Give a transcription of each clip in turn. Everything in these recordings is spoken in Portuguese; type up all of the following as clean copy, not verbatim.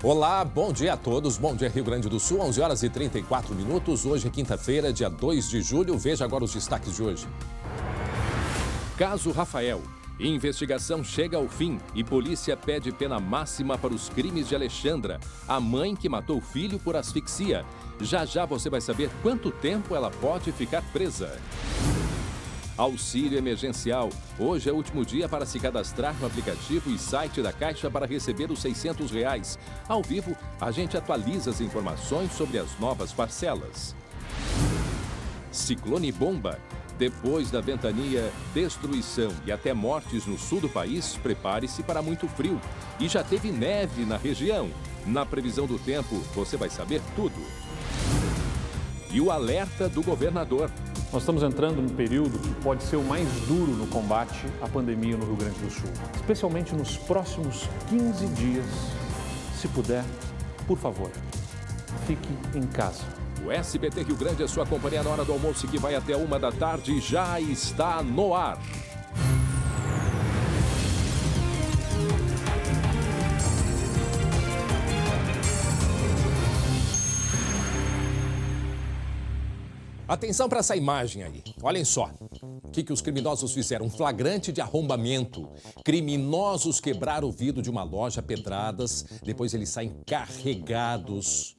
Olá, bom dia a todos. Bom dia, Rio Grande do Sul, 11 horas e 34 minutos. Hoje é quinta-feira, dia 2 de julho. Veja agora os destaques de hoje. Caso Rafael. Investigação chega ao fim e polícia pede pena máxima para os crimes de Alexandra, a mãe que matou o filho por asfixia. Já já você vai saber quanto tempo ela pode ficar presa. Auxílio emergencial. Hoje é o último dia para se cadastrar no aplicativo e site da Caixa para receber os R$600. Ao vivo, a gente atualiza as informações sobre as novas parcelas. Ciclone bomba. Depois da ventania, destruição e até mortes no sul do país, prepare-se para muito frio. E já teve neve na região. Na previsão do tempo, você vai saber tudo. E o alerta do governador. Nós estamos entrando num período que pode ser o mais duro no combate à pandemia no Rio Grande do Sul. Especialmente nos próximos 15 dias. Se puder, por favor, fique em casa. O SBT Rio Grande é sua companhia na hora do almoço que vai até 13h já está no ar. Atenção para essa imagem aí. Olhem só. O que os criminosos fizeram? Um flagrante de arrombamento. Criminosos quebraram o vidro de uma loja a pedradas. Depois eles saem carregados.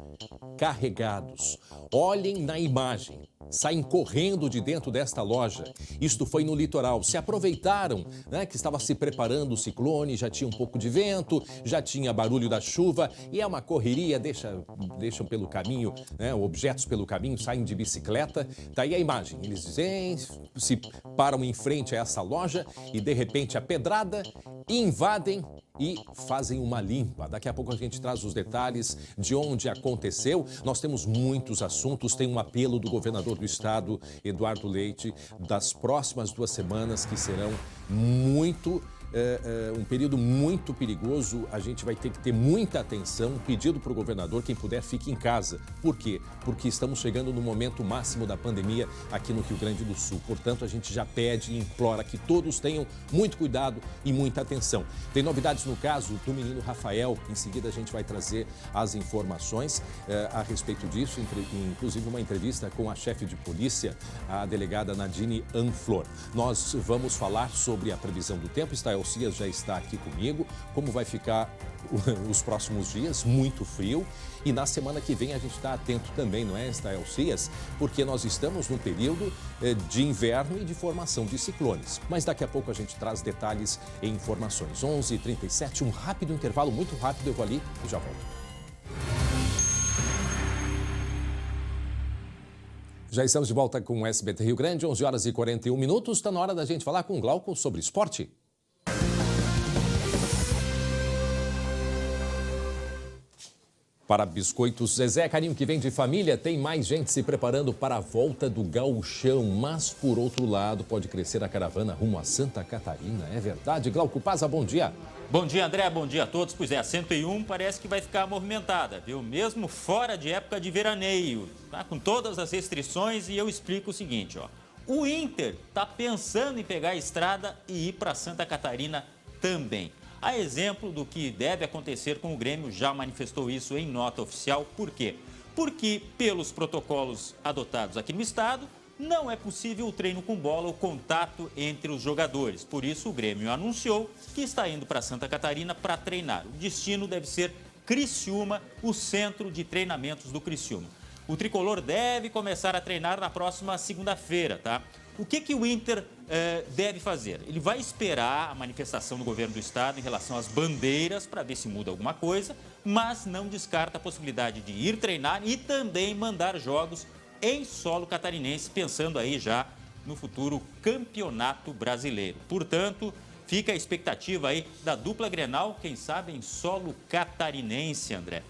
Olhem na imagem. Saem correndo de dentro desta loja. Isto foi no litoral. Se aproveitaram, né, que estava se preparando o ciclone, já tinha um pouco de vento, já tinha barulho da chuva e é uma correria, deixam pelo caminho, né, objetos pelo caminho, saem de bicicleta. Tá aí a imagem. Eles dizem, se param em frente a essa loja e de repente a pedrada, invadem e fazem uma limpa. Daqui a pouco a gente traz os detalhes de onde aconteceu. Nós temos muitos assuntos. Tem um apelo do governador do estado, Eduardo Leite, das próximas 2 semanas que serão um período muito perigoso. A gente vai ter que ter muita atenção. Um pedido para o governador, quem puder, fique em casa. Por quê? Porque estamos chegando no momento máximo da pandemia aqui no Rio Grande do Sul. Portanto, a gente já pede e implora que todos tenham muito cuidado e muita atenção. Tem novidades no caso do menino Rafael. Em seguida, a gente vai trazer as informações a respeito disso, inclusive uma entrevista com a chefe de polícia, a delegada Nadine Anflor. Nós vamos falar sobre a previsão do tempo. Estael Cias já está aqui comigo. Como vai ficar os próximos dias? Muito frio. E na semana que vem a gente está atento também, não é, Estael Cias? Porque nós estamos num período de inverno e de formação de ciclones. Mas daqui a pouco a gente traz detalhes e informações. 11h37, um rápido intervalo, muito rápido. Eu vou ali e já volto. Já estamos de volta com o SBT Rio Grande, 11h41. Está na hora da gente falar com o Glauco sobre esporte. Para Biscoitos Zezé, carinho que vem de família, tem mais gente se preparando para a volta do gauchão. Mas, por outro lado, pode crescer a caravana rumo a Santa Catarina. É verdade? Glauco Paza, bom dia. Bom dia, André. Bom dia a todos. Pois é, a 101 parece que vai ficar movimentada, viu? Mesmo fora de época de veraneio, tá? Com todas as restrições. E eu explico o seguinte, ó. O Inter está pensando em pegar a estrada e ir para Santa Catarina também. A exemplo do que deve acontecer com o Grêmio, já manifestou isso em nota oficial. Por quê? Porque, pelos protocolos adotados aqui no estado, não é possível o treino com bola, o contato entre os jogadores. Por isso, o Grêmio anunciou que está indo para Santa Catarina para treinar. O destino deve ser Criciúma, o centro de treinamentos do Criciúma. O tricolor deve começar a treinar na próxima segunda-feira, tá? O que o Inter deve fazer? Ele vai esperar a manifestação do governo do estado em relação às bandeiras para ver se muda alguma coisa, mas não descarta a possibilidade de ir treinar e também mandar jogos em solo catarinense, pensando aí já no futuro campeonato brasileiro. Portanto, fica a expectativa aí da dupla Grenal, quem sabe em solo catarinense, André.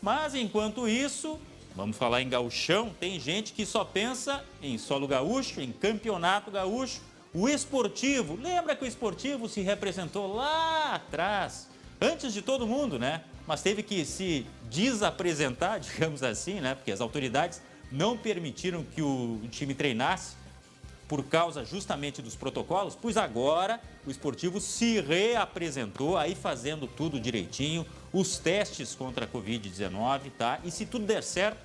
Mas enquanto isso, vamos falar em gauchão, tem gente que só pensa em solo gaúcho, em campeonato gaúcho. O Esportivo, lembra que o Esportivo se representou lá atrás, antes de todo mundo, né? Mas teve que se desapresentar, digamos assim, né? Porque as autoridades não permitiram que o time treinasse por causa justamente dos protocolos, pois agora o Esportivo se reapresentou, aí fazendo tudo direitinho. os testes contra a Covid-19, tá? E se tudo der certo,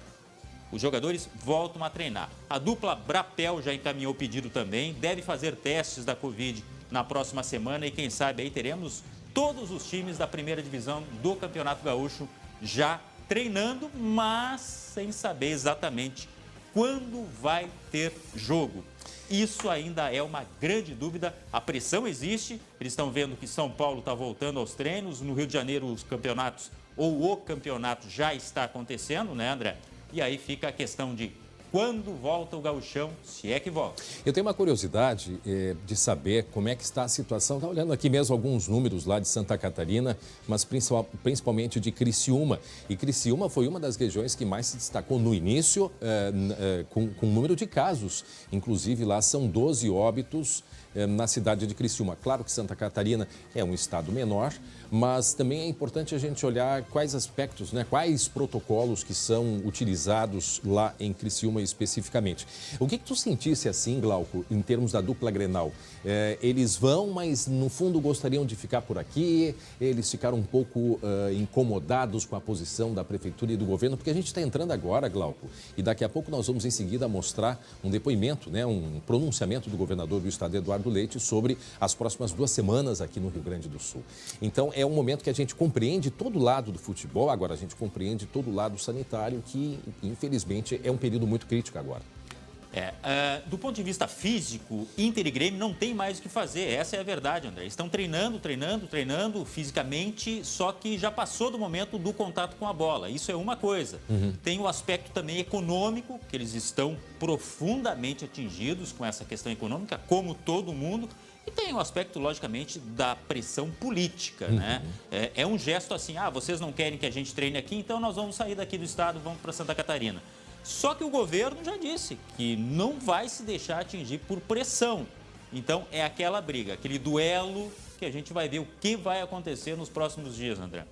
os jogadores voltam a treinar. A dupla Brapel já encaminhou o pedido também, deve fazer testes da Covid na próxima semana e quem sabe aí teremos todos os times da primeira divisão do Campeonato Gaúcho já treinando, mas sem saber exatamente quando vai ter jogo. Isso ainda é uma grande dúvida, a pressão existe, eles estão vendo que São Paulo está voltando aos treinos, no Rio de Janeiro os campeonatos ou o campeonato já está acontecendo, né, André? E aí fica a questão de quando volta o gauchão, se é que volta. Eu tenho uma curiosidade de saber como é que está a situação. Está olhando aqui mesmo alguns números lá de Santa Catarina, mas principalmente de Criciúma. E Criciúma foi uma das regiões que mais se destacou no início com o número de casos. Inclusive lá são 12 óbitos na cidade de Criciúma. Claro que Santa Catarina é um estado menor, mas também é importante a gente olhar quais aspectos, né, quais protocolos que são utilizados lá em Criciúma especificamente. O que tu sentisse assim, Glauco, em termos da dupla Grenal? Eles vão, mas no fundo gostariam de ficar por aqui, eles ficaram um pouco incomodados com a posição da prefeitura e do governo, porque a gente está entrando agora, Glauco, e daqui a pouco nós vamos em seguida mostrar um depoimento, né, um pronunciamento do governador do estado, Eduardo Leite, sobre as próximas 2 semanas aqui no Rio Grande do Sul. Então, é um momento que a gente compreende todo o lado do futebol, agora a gente compreende todo o lado sanitário, que infelizmente é um período muito crítico agora. Do ponto de vista físico, Inter e Grêmio não tem mais o que fazer, essa é a verdade, André. Eles estão treinando fisicamente, só que já passou do momento do contato com a bola, isso é uma coisa. Tem o aspecto também econômico, que eles estão profundamente atingidos com essa questão econômica, como todo mundo, e tem o aspecto, logicamente, da pressão política, né? É um gesto assim, vocês não querem que a gente treine aqui, então nós vamos sair daqui do estado, vamos para Santa Catarina. Só que o governo já disse que não vai se deixar atingir por pressão. Então, é aquela briga, aquele duelo que a gente vai ver o que vai acontecer nos próximos dias, André.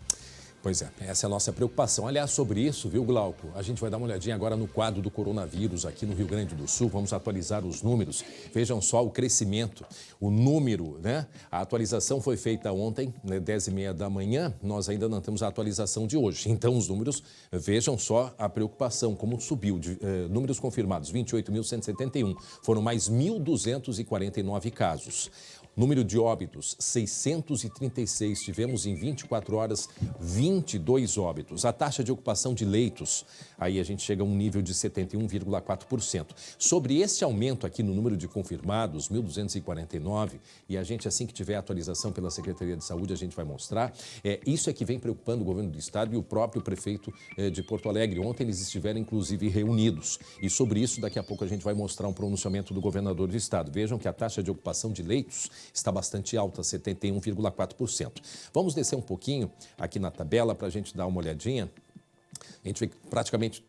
Pois é, essa é a nossa preocupação. Aliás, sobre isso, viu, Glauco? A gente vai dar uma olhadinha agora no quadro do coronavírus aqui no Rio Grande do Sul. Vamos atualizar os números. Vejam só o crescimento, o número, né? A atualização foi feita ontem, né, 10h30 da manhã. Nós ainda não temos a atualização de hoje. Então, os números, vejam só a preocupação, como subiu. Números confirmados, 28.171. Foram mais 1.249 casos. Número de óbitos, 636. Tivemos em 24 horas 22 óbitos. A taxa de ocupação de leitos, aí a gente chega a um nível de 71,4%. Sobre esse aumento aqui no número de confirmados, 1.249, e a gente, assim que tiver a atualização pela Secretaria de Saúde, a gente vai mostrar. Isso é que vem preocupando o governo do estado e o próprio prefeito de Porto Alegre. Ontem eles estiveram, inclusive, reunidos. E sobre isso, daqui a pouco a gente vai mostrar um pronunciamento do governador do estado. Vejam que a taxa de ocupação de leitos está bastante alta, 71,4%. Vamos descer um pouquinho aqui na tabela para a gente dar uma olhadinha. A gente vê praticamente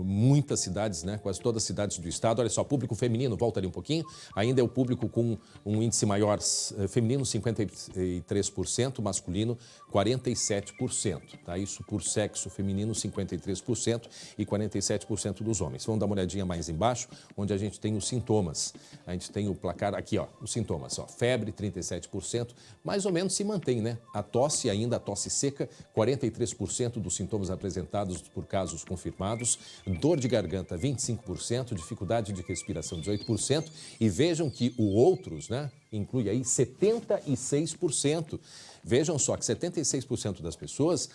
muitas cidades, né? Quase todas as cidades do estado. Olha só, público feminino, volta ali um pouquinho. Ainda é o público com um índice maior, feminino 53%, masculino 47%. Tá? Isso por sexo, feminino 53% e 47% dos homens. Vamos dar uma olhadinha mais embaixo, onde a gente tem os sintomas. A gente tem o placar aqui, ó, os sintomas. Ó, febre, 37%, mais ou menos se mantém, né? A tosse ainda, a tosse seca, 43% dos sintomas apresentados por casos confirmados, dor de garganta 25%, dificuldade de respiração 18%, e vejam que o outros, né, inclui aí 76%. Vejam só que 76% das pessoas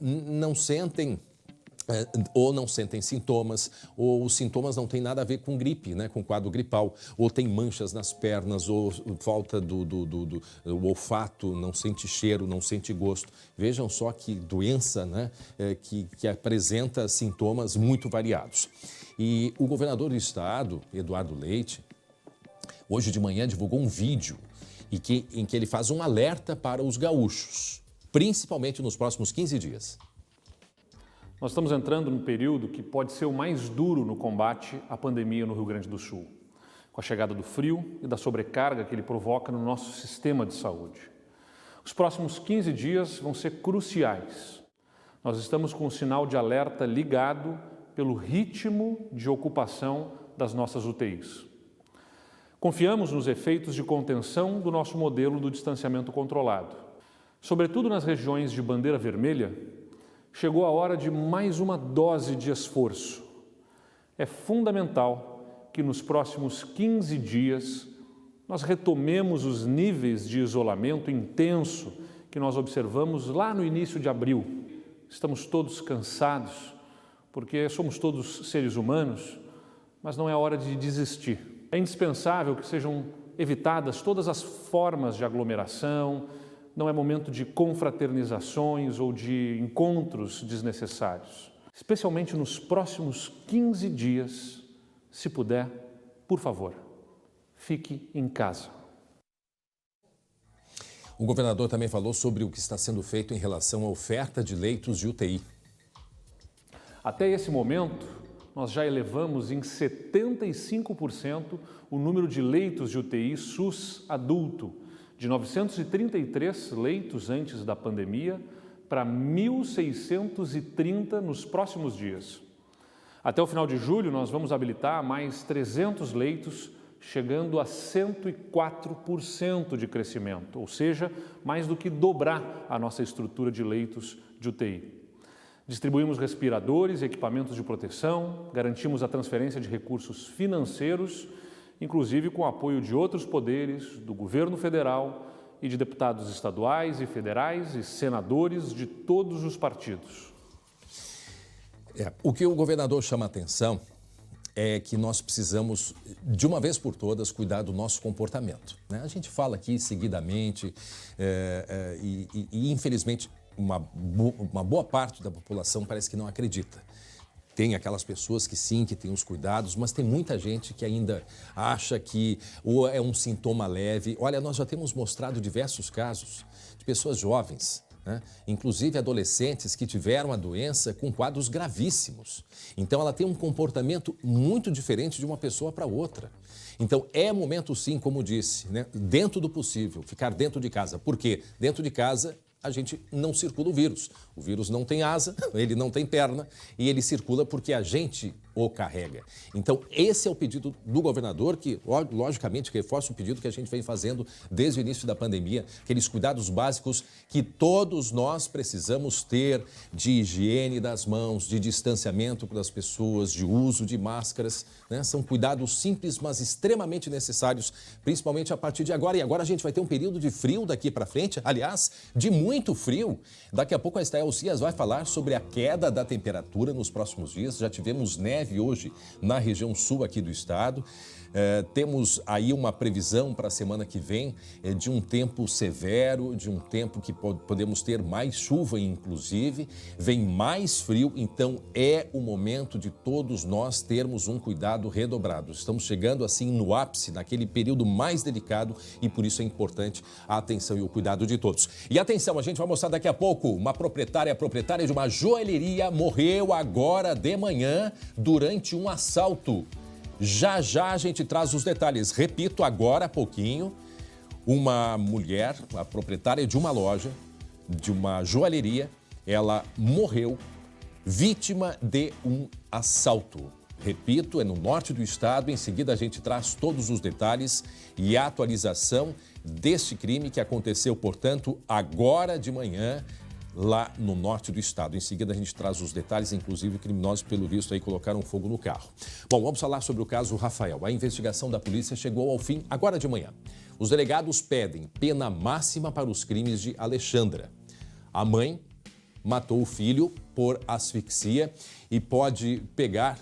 não sentem ou não sentem sintomas, ou os sintomas não têm nada a ver com gripe, né, com quadro gripal, ou tem manchas nas pernas, ou falta do olfato, não sente cheiro, não sente gosto. Vejam só que doença, né, que apresenta sintomas muito variados. E o governador do estado, Eduardo Leite, hoje de manhã divulgou um vídeo em que ele faz um alerta para os gaúchos, principalmente nos próximos 15 dias. Nós estamos entrando num período que pode ser o mais duro no combate à pandemia no Rio Grande do Sul, com a chegada do frio e da sobrecarga que ele provoca no nosso sistema de saúde. Os próximos 15 dias vão ser cruciais. Nós estamos com o sinal de alerta ligado pelo ritmo de ocupação das nossas UTIs. Confiamos nos efeitos de contenção do nosso modelo do distanciamento controlado. Sobretudo nas regiões de bandeira vermelha, chegou a hora de mais uma dose de esforço. É fundamental que nos próximos 15 dias nós retomemos os níveis de isolamento intenso que nós observamos lá no início de abril. Estamos todos cansados, porque somos todos seres humanos, mas não é hora de desistir. É indispensável que sejam evitadas todas as formas de aglomeração, não é momento de confraternizações ou de encontros desnecessários. Especialmente nos próximos 15 dias, se puder, por favor, fique em casa. O governador também falou sobre o que está sendo feito em relação à oferta de leitos de UTI. Até esse momento, nós já elevamos em 75% o número de leitos de UTI SUS adulto, de 933 leitos antes da pandemia para 1.630 nos próximos dias. Até o final de julho, nós vamos habilitar mais 300 leitos, chegando a 104% de crescimento, ou seja, mais do que dobrar a nossa estrutura de leitos de UTI. Distribuímos respiradores e equipamentos de proteção, garantimos a transferência de recursos financeiros, inclusive com o apoio de outros poderes, do governo federal e de deputados estaduais e federais e senadores de todos os partidos. O que o governador chama a atenção é que nós precisamos, de uma vez por todas, cuidar do nosso comportamento, né? A gente fala aqui seguidamente e infelizmente, uma boa parte da população parece que não acredita. Tem aquelas pessoas que sim, que têm os cuidados, mas tem muita gente que ainda acha que ou é um sintoma leve. Olha, nós já temos mostrado diversos casos de pessoas jovens, né? Inclusive adolescentes que tiveram a doença com quadros gravíssimos. Então, ela tem um comportamento muito diferente de uma pessoa para outra. Então, é momento sim, como disse, né? Dentro do possível, ficar dentro de casa. Por quê? Dentro de casa, a gente não circula o vírus. O vírus não tem asa, ele não tem perna e ele circula porque a gente o carrega. Então, esse é o pedido do governador, que, logicamente, reforça o pedido que a gente vem fazendo desde o início da pandemia, aqueles cuidados básicos que todos nós precisamos ter de higiene das mãos, de distanciamento das pessoas, de uso de máscaras, né? São cuidados simples, mas extremamente necessários, principalmente a partir de agora. E agora a gente vai ter um período de frio daqui para frente, aliás, de muito frio. Daqui a pouco a Estael Cias vai falar sobre a queda da temperatura nos próximos dias. Já tivemos neve hoje na região sul aqui do estado. Temos aí uma previsão para a semana que vem de um tempo severo, de um tempo que podemos ter mais chuva, inclusive. Vem mais frio, então é o momento de todos nós termos um cuidado redobrado. Estamos chegando assim no ápice, naquele período mais delicado e por isso é importante a atenção e o cuidado de todos. E atenção, a gente vai mostrar daqui a pouco uma proprietária de uma joalheria morreu agora de manhã durante um assalto. Já já a gente traz os detalhes. Repito, agora há pouquinho, uma mulher, a proprietária de uma loja, de uma joalheria, ela morreu vítima de um assalto. Repito, é no norte do estado. Em seguida a gente traz todos os detalhes e a atualização deste crime que aconteceu, portanto, agora de manhã, lá no norte do estado. Em seguida, a gente traz os detalhes, inclusive criminosos, pelo visto, aí colocaram fogo no carro. Bom, vamos falar sobre o caso Rafael. A investigação da polícia chegou ao fim agora de manhã. Os delegados pedem pena máxima para os crimes de Alexandra. A mãe matou o filho por asfixia e pode pegar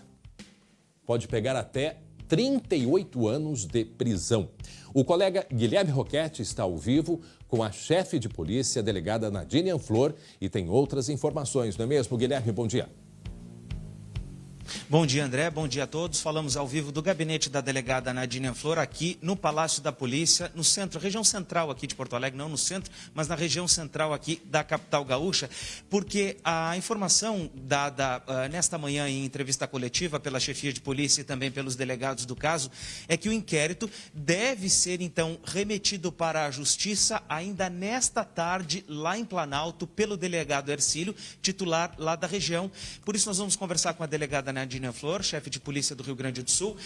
até 38 anos de prisão. O colega Guilherme Roquette está ao vivo com a chefe de polícia, a delegada Nadine Anflor, e tem outras informações, não é mesmo, Guilherme? Bom dia. Bom dia, André. Bom dia a todos. Falamos ao vivo do gabinete da delegada Nadine Anflor, aqui no Palácio da Polícia, no centro, região central aqui de Porto Alegre, não no centro, mas na região central aqui da capital gaúcha, porque a informação dada nesta manhã em entrevista coletiva pela chefia de polícia e também pelos delegados do caso é que o inquérito deve ser, então, remetido para a Justiça ainda nesta tarde, lá em Planalto, pelo delegado Ercílio, titular lá da região. Por isso nós vamos conversar com a delegada Nadine Dinian Flor, chefe de polícia do Rio Grande do Sul.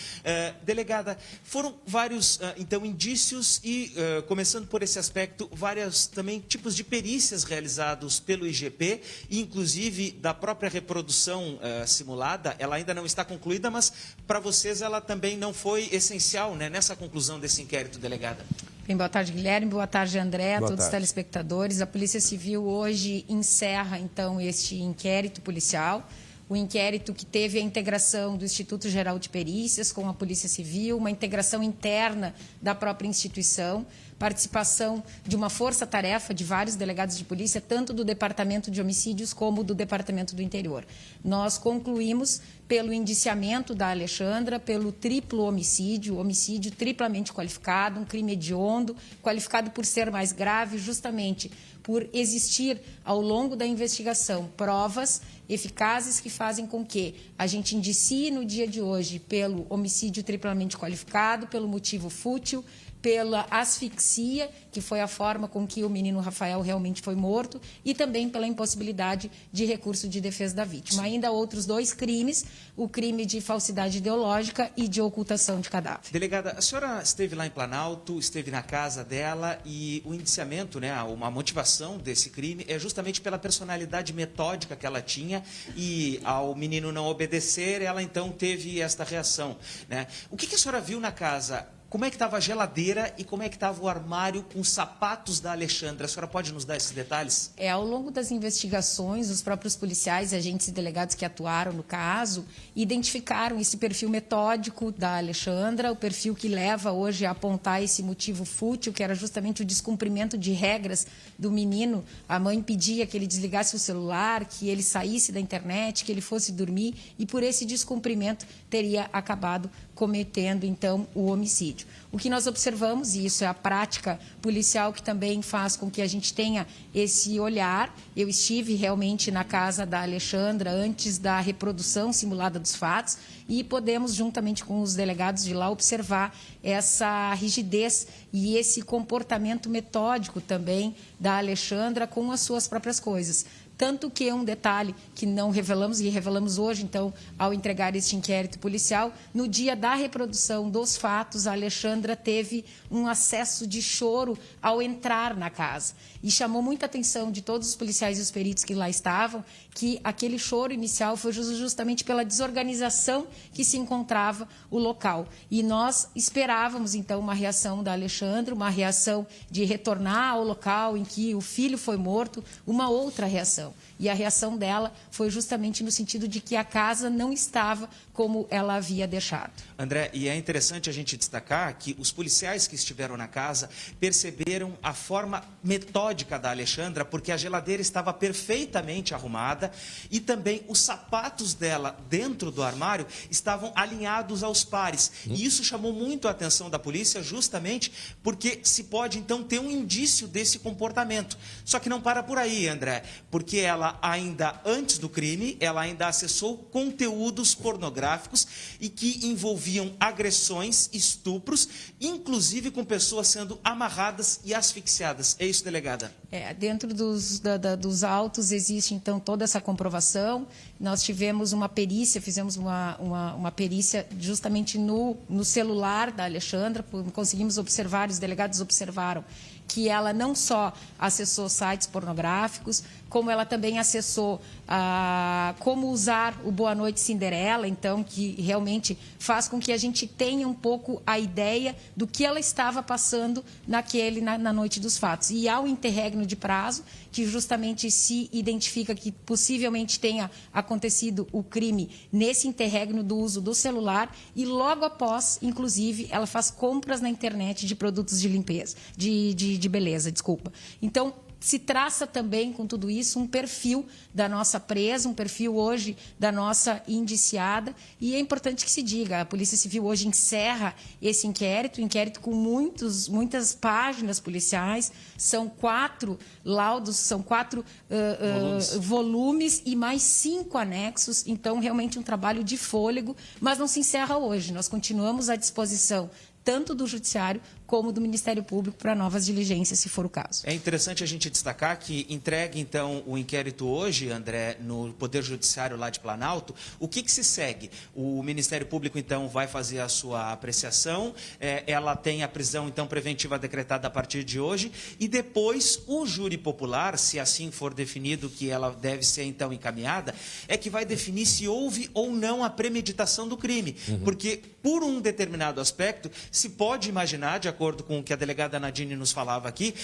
Delegada, foram vários, então, indícios e, começando por esse aspecto, vários também tipos de perícias realizados pelo IGP, e inclusive da própria reprodução simulada. Ela ainda não está concluída, mas para vocês ela também não foi essencial, né, nessa conclusão desse inquérito, delegada. Bem, boa tarde, Guilherme. Boa tarde, André, todos os telespectadores. A Polícia Civil hoje encerra, então, este inquérito policial. O inquérito que teve a integração do Instituto Geral de Perícias com a Polícia Civil, uma integração interna da própria instituição, participação de uma força-tarefa de vários delegados de polícia, tanto do Departamento de Homicídios como do Departamento do Interior. Nós concluímos pelo indiciamento da Alexandra, pelo triplo homicídio triplamente qualificado, um crime hediondo, qualificado por ser mais grave, justamente por existir, ao longo da investigação, provas eficazes que fazem com que a gente indicie no dia de hoje pelo homicídio triplamente qualificado, pelo motivo fútil, pela asfixia, que foi a forma com que o menino Rafael realmente foi morto, e também pela impossibilidade de recurso de defesa da vítima. Ainda outros 2 crimes, o crime de falsidade ideológica e de ocultação de cadáver. Delegada, a senhora esteve lá em Planalto, esteve na casa dela, e o indiciamento, né, uma motivação desse crime é justamente pela personalidade metódica que ela tinha, e ao menino não obedecer, ela então teve esta reação, né? O que a senhora viu na casa? Como é que estava a geladeira e como é que estava o armário com os sapatos da Alexandra? A senhora pode nos dar esses detalhes? Ao longo das investigações, os próprios policiais, agentes e delegados que atuaram no caso, identificaram esse perfil metódico da Alexandra, o perfil que leva hoje a apontar esse motivo fútil, que era justamente o descumprimento de regras do menino. A mãe pedia que ele desligasse o celular, que ele saísse da internet, que ele fosse dormir, e por esse descumprimento teria acabado cometendo, então, o homicídio. O que nós observamos, e isso é a prática policial que também faz com que a gente tenha esse olhar, eu estive realmente na casa da Alexandra antes da reprodução simulada dos fatos e podemos, juntamente com os delegados de lá, observar essa rigidez e esse comportamento metódico também da Alexandra com as suas próprias coisas. Tanto que é um detalhe que não revelamos, e revelamos hoje, então, ao entregar este inquérito policial, no dia da reprodução dos fatos, a Alexandra teve um acesso de choro ao entrar na casa. E chamou muita atenção de todos os policiais e os peritos que lá estavam, que aquele choro inicial foi justamente pela desorganização que se encontrava o local. E nós esperávamos, então, uma reação da Alexandra, uma reação de retornar ao local em que o filho foi morto, uma outra reação. E a reação dela foi justamente no sentido de que a casa não estava como ela havia deixado. André, e é interessante a gente destacar que os policiais que estiveram na casa perceberam a forma metódica da Alexandra, porque a geladeira estava perfeitamente arrumada e também os sapatos dela dentro do armário estavam alinhados aos pares. E isso chamou muito a atenção da polícia, justamente porque se pode, então, ter um indício desse comportamento. Só que não para por aí, André, porque ela ainda, antes do crime, ela ainda acessou conteúdos pornográficos e que envolviam agressões, estupros, inclusive com pessoas sendo amarradas e asfixiadas. É isso, delegada? Dentro dos autos existe, então, toda essa comprovação. Nós tivemos uma perícia, fizemos uma perícia justamente no celular da Alexandra, conseguimos observar, os delegados observaram que ela não só acessou sites pornográficos, como ela também acessou como usar o Boa Noite Cinderela, então, que realmente faz com que a gente tenha um pouco a ideia do que ela estava passando na noite dos fatos. E há um interregno de prazo, que justamente se identifica que possivelmente tenha acontecido o crime nesse interregno do uso do celular, e logo após, inclusive, ela faz compras na internet de produtos de limpeza, de beleza, desculpa. Então, se traça também, com tudo isso, um perfil da nossa presa, um perfil hoje da nossa indiciada. E é importante que se diga, a Polícia Civil hoje encerra esse inquérito com muitas páginas policiais, são 4 laudos, são 4 volumes e mais 5 anexos. Então, realmente um trabalho de fôlego, mas não se encerra hoje. Nós continuamos à disposição tanto do Judiciário como do Ministério Público para novas diligências, se for o caso. É interessante a gente destacar que entregue, então, o inquérito hoje, André, no Poder Judiciário lá de Planalto. O que se segue? O Ministério Público, então, vai fazer a sua apreciação, ela tem a prisão, então, preventiva decretada a partir de hoje, e depois o júri popular, se assim for definido que ela deve ser, então, encaminhada, é que vai definir se houve ou não a premeditação do crime. Porque, por um determinado aspecto, se pode imaginar, de acordo com o que a delegada Nadine nos falava aqui,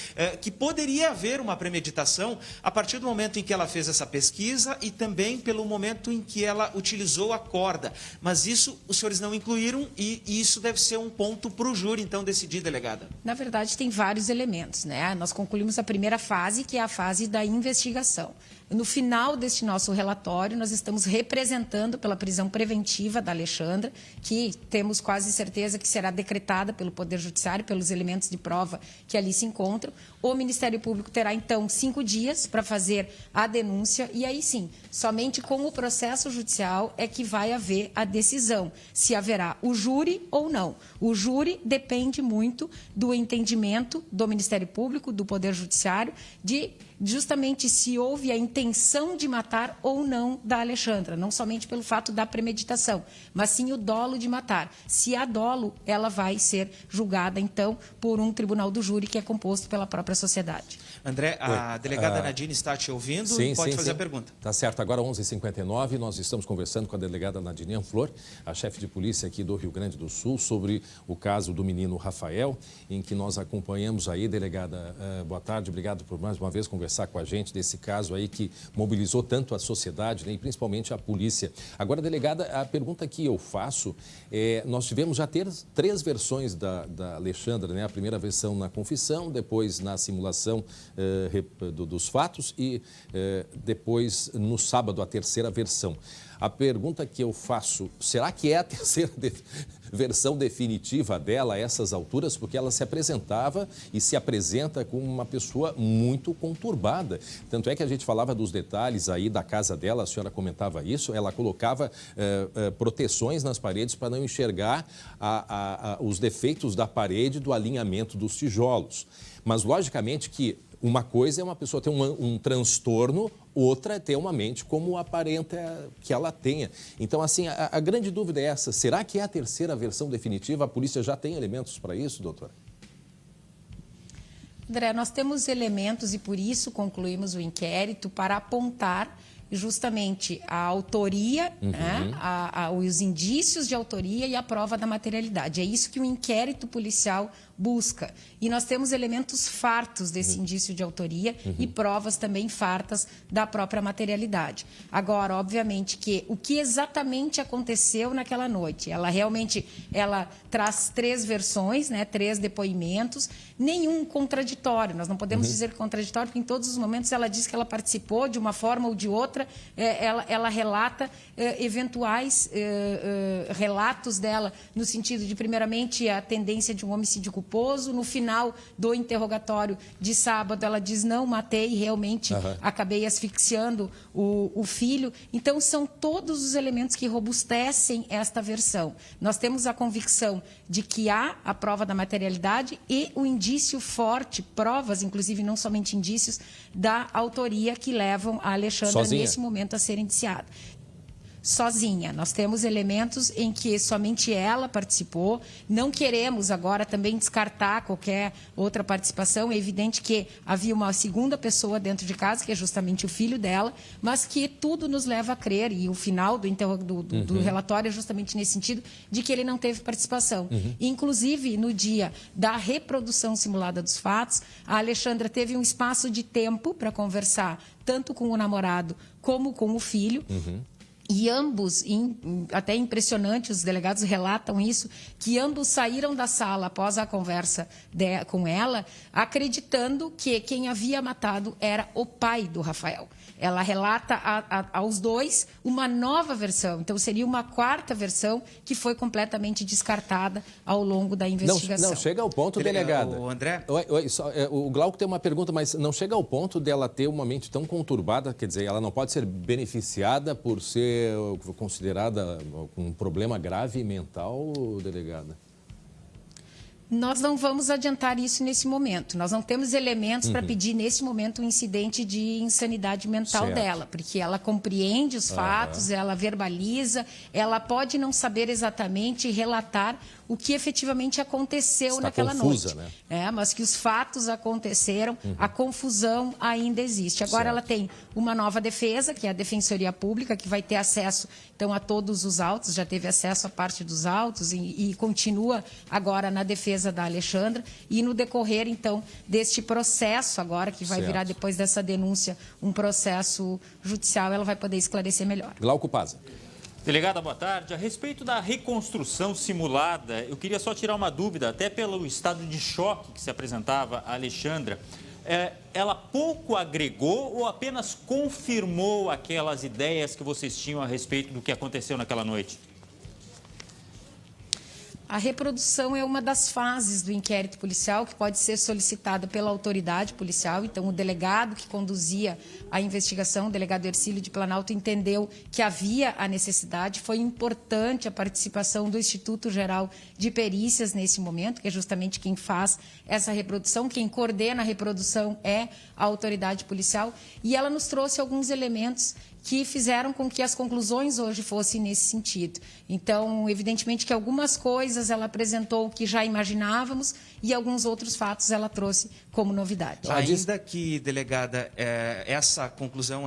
que poderia haver uma premeditação a partir do momento em que ela fez essa pesquisa e também pelo momento em que ela utilizou a corda. Mas isso os senhores não incluíram e isso deve ser um ponto para o júri, então, decidir, delegada. Na verdade, tem vários elementos, né? Nós concluímos a primeira fase, que é a fase da investigação. No final deste nosso relatório, nós estamos representando pela prisão preventiva da Alexandra, que temos quase certeza que será decretada pelo Poder Judiciário, pelos elementos de prova que ali se encontram. O Ministério Público terá, então, 5 dias para fazer a denúncia e aí sim, somente com o processo judicial é que vai haver a decisão, se haverá o júri ou não. O júri depende muito do entendimento do Ministério Público, do Poder Judiciário, de justamente se houve a intenção de matar ou não da Alexandra, não somente pelo fato da premeditação, mas sim o dolo de matar. Se há dolo, ela vai ser julgada, então, por um tribunal do júri que é composto pela própria sociedade. André, a delegada Nadine está te ouvindo? Sim, pode sim, fazer sim. a pergunta. Tá certo. Agora, 11h59, nós estamos conversando com a delegada Nadine Flor, a chefe de polícia aqui do Rio Grande do Sul, sobre o caso do menino Rafael, em que nós acompanhamos aí. Delegada, boa tarde, obrigado por mais uma vez conversar com a gente desse caso aí que mobilizou tanto a sociedade, né, e principalmente a polícia. Agora, delegada, a pergunta que eu faço é, nós tivemos já 3 versões da Alexandra, né? A primeira versão na confissão, depois na simulação dos fatos e depois no sábado a terceira versão. A pergunta que eu faço, será que é a terceira versão definitiva dela a essas alturas? Porque ela se apresentava e se apresenta como uma pessoa muito conturbada. Tanto é que a gente falava dos detalhes aí da casa dela, a senhora comentava isso, ela colocava proteções nas paredes para não enxergar os defeitos da parede, do alinhamento dos tijolos. Mas, logicamente, que uma coisa é uma pessoa ter um transtorno, outra é ter uma mente como aparenta que ela tenha. Então, assim, a grande dúvida é essa. Será que é a terceira versão definitiva? A polícia já tem elementos para isso, doutora? André, nós temos elementos e por isso concluímos o inquérito para apontar justamente a autoria, né, os indícios de autoria e a prova da materialidade. É isso que o inquérito policial busca. E nós temos elementos fartos desse indício de autoria e provas também fartas da própria materialidade. Agora, obviamente, que o que exatamente aconteceu naquela noite? Ela traz 3 versões, né, 3 depoimentos, nenhum contraditório. Nós não podemos dizer contraditório, porque em todos os momentos ela diz que ela participou de uma forma ou de outra. Ela relata eventuais relatos dela no sentido de, primeiramente, a tendência de um homicídio culposo. No final do interrogatório de sábado, ela diz, não, matei, realmente acabei asfixiando o filho. Então, são todos os elementos que robustecem esta versão. Nós temos a convicção de que há a prova da materialidade e o indício forte, provas, inclusive não somente indícios, da autoria que levam a Alexandra sozinha, nesse momento a ser indiciada. Sozinha. Nós temos elementos em que somente ela participou. Não queremos agora também descartar qualquer outra participação. É evidente que havia uma segunda pessoa dentro de casa, que é justamente o filho dela, mas que tudo nos leva a crer, e o final do relatório é justamente nesse sentido, de que ele não teve participação. Inclusive, no dia da reprodução simulada dos fatos, a Alexandra teve um espaço de tempo para conversar tanto com o namorado como com o filho. E ambos, até impressionante, os delegados relatam isso, que ambos saíram da sala após a conversa com ela, acreditando que quem havia matado era o pai do Rafael. Ela relata aos dois uma nova versão, então seria uma 4ª versão que foi completamente descartada ao longo da investigação. Não chega ao ponto, delegada. O André? O Glauco tem uma pergunta, mas não chega ao ponto dela ter uma mente tão conturbada, quer dizer, ela não pode ser beneficiada por ser considerada um problema grave mental, delegada? Nós não vamos adiantar isso nesse momento. Nós não temos elementos para pedir, nesse momento, um incidente de insanidade mental dela, porque ela compreende os fatos, ela verbaliza, ela pode não saber exatamente relatar o que efetivamente aconteceu naquela noite. Né? Mas que os fatos aconteceram, a confusão ainda existe. Agora ela tem uma nova defesa, que é a Defensoria Pública, que vai ter acesso então a todos os autos, já teve acesso a parte dos autos e continua agora na defesa da Alexandra, e no decorrer então deste processo agora, que vai virar depois dessa denúncia um processo judicial, ela vai poder esclarecer melhor. Glauco Pazza. Delegada, boa tarde. A respeito da reconstrução simulada, eu queria só tirar uma dúvida, até pelo estado de choque que se apresentava a Alexandra. Ela pouco agregou ou apenas confirmou aquelas ideias que vocês tinham a respeito do que aconteceu naquela noite? A reprodução é uma das fases do inquérito policial que pode ser solicitada pela autoridade policial. Então, o delegado que conduzia a investigação, o delegado Ercílio de Planalto, entendeu que havia a necessidade. Foi importante a participação do Instituto Geral de Perícias nesse momento, que é justamente quem faz essa reprodução. Quem coordena a reprodução é a autoridade policial. E ela nos trouxe alguns elementos que fizeram com que as conclusões hoje fossem nesse sentido. Então, evidentemente que algumas coisas ela apresentou que já imaginávamos e alguns outros fatos ela trouxe como novidade. Ainda que, delegada, essa conclusão,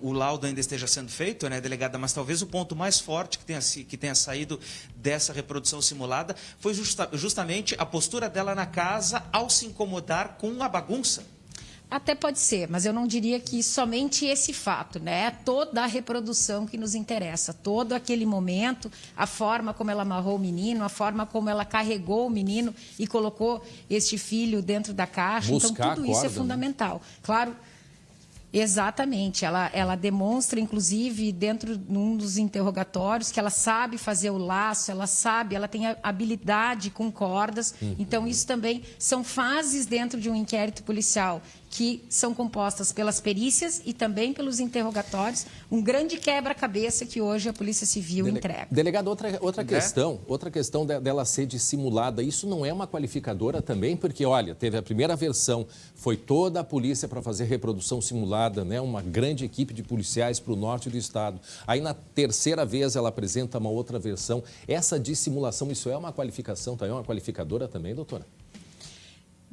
o laudo ainda esteja sendo feito, né, delegada, mas talvez o ponto mais forte que tenha saído dessa reprodução simulada foi justamente a postura dela na casa ao se incomodar com a bagunça. Até pode ser, mas eu não diria que somente esse fato, né? Toda a reprodução que nos interessa, todo aquele momento, a forma como ela amarrou o menino, a forma como ela carregou o menino e colocou este filho dentro da caixa. Então, tudo isso é fundamental. Claro, exatamente. Ela demonstra, inclusive, dentro de um dos interrogatórios, que ela sabe fazer o laço, ela tem habilidade com cordas. Então, isso também são fases dentro de um inquérito policial que são compostas pelas perícias e também pelos interrogatórios, um grande quebra-cabeça que hoje a Polícia Civil entrega. Delegado, outra questão dela ser dissimulada, isso não é uma qualificadora também? Porque, olha, teve a primeira versão, foi toda a polícia para fazer reprodução simulada, né? Uma grande equipe de policiais para o norte do estado. Aí, na terceira vez, ela apresenta uma outra versão. Essa dissimulação, isso é uma qualificação, é uma qualificadora também, doutora?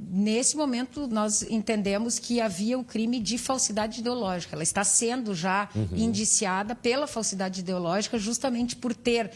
Nesse momento, nós entendemos que havia o crime de falsidade ideológica. Ela está sendo já indiciada pela falsidade ideológica justamente por ter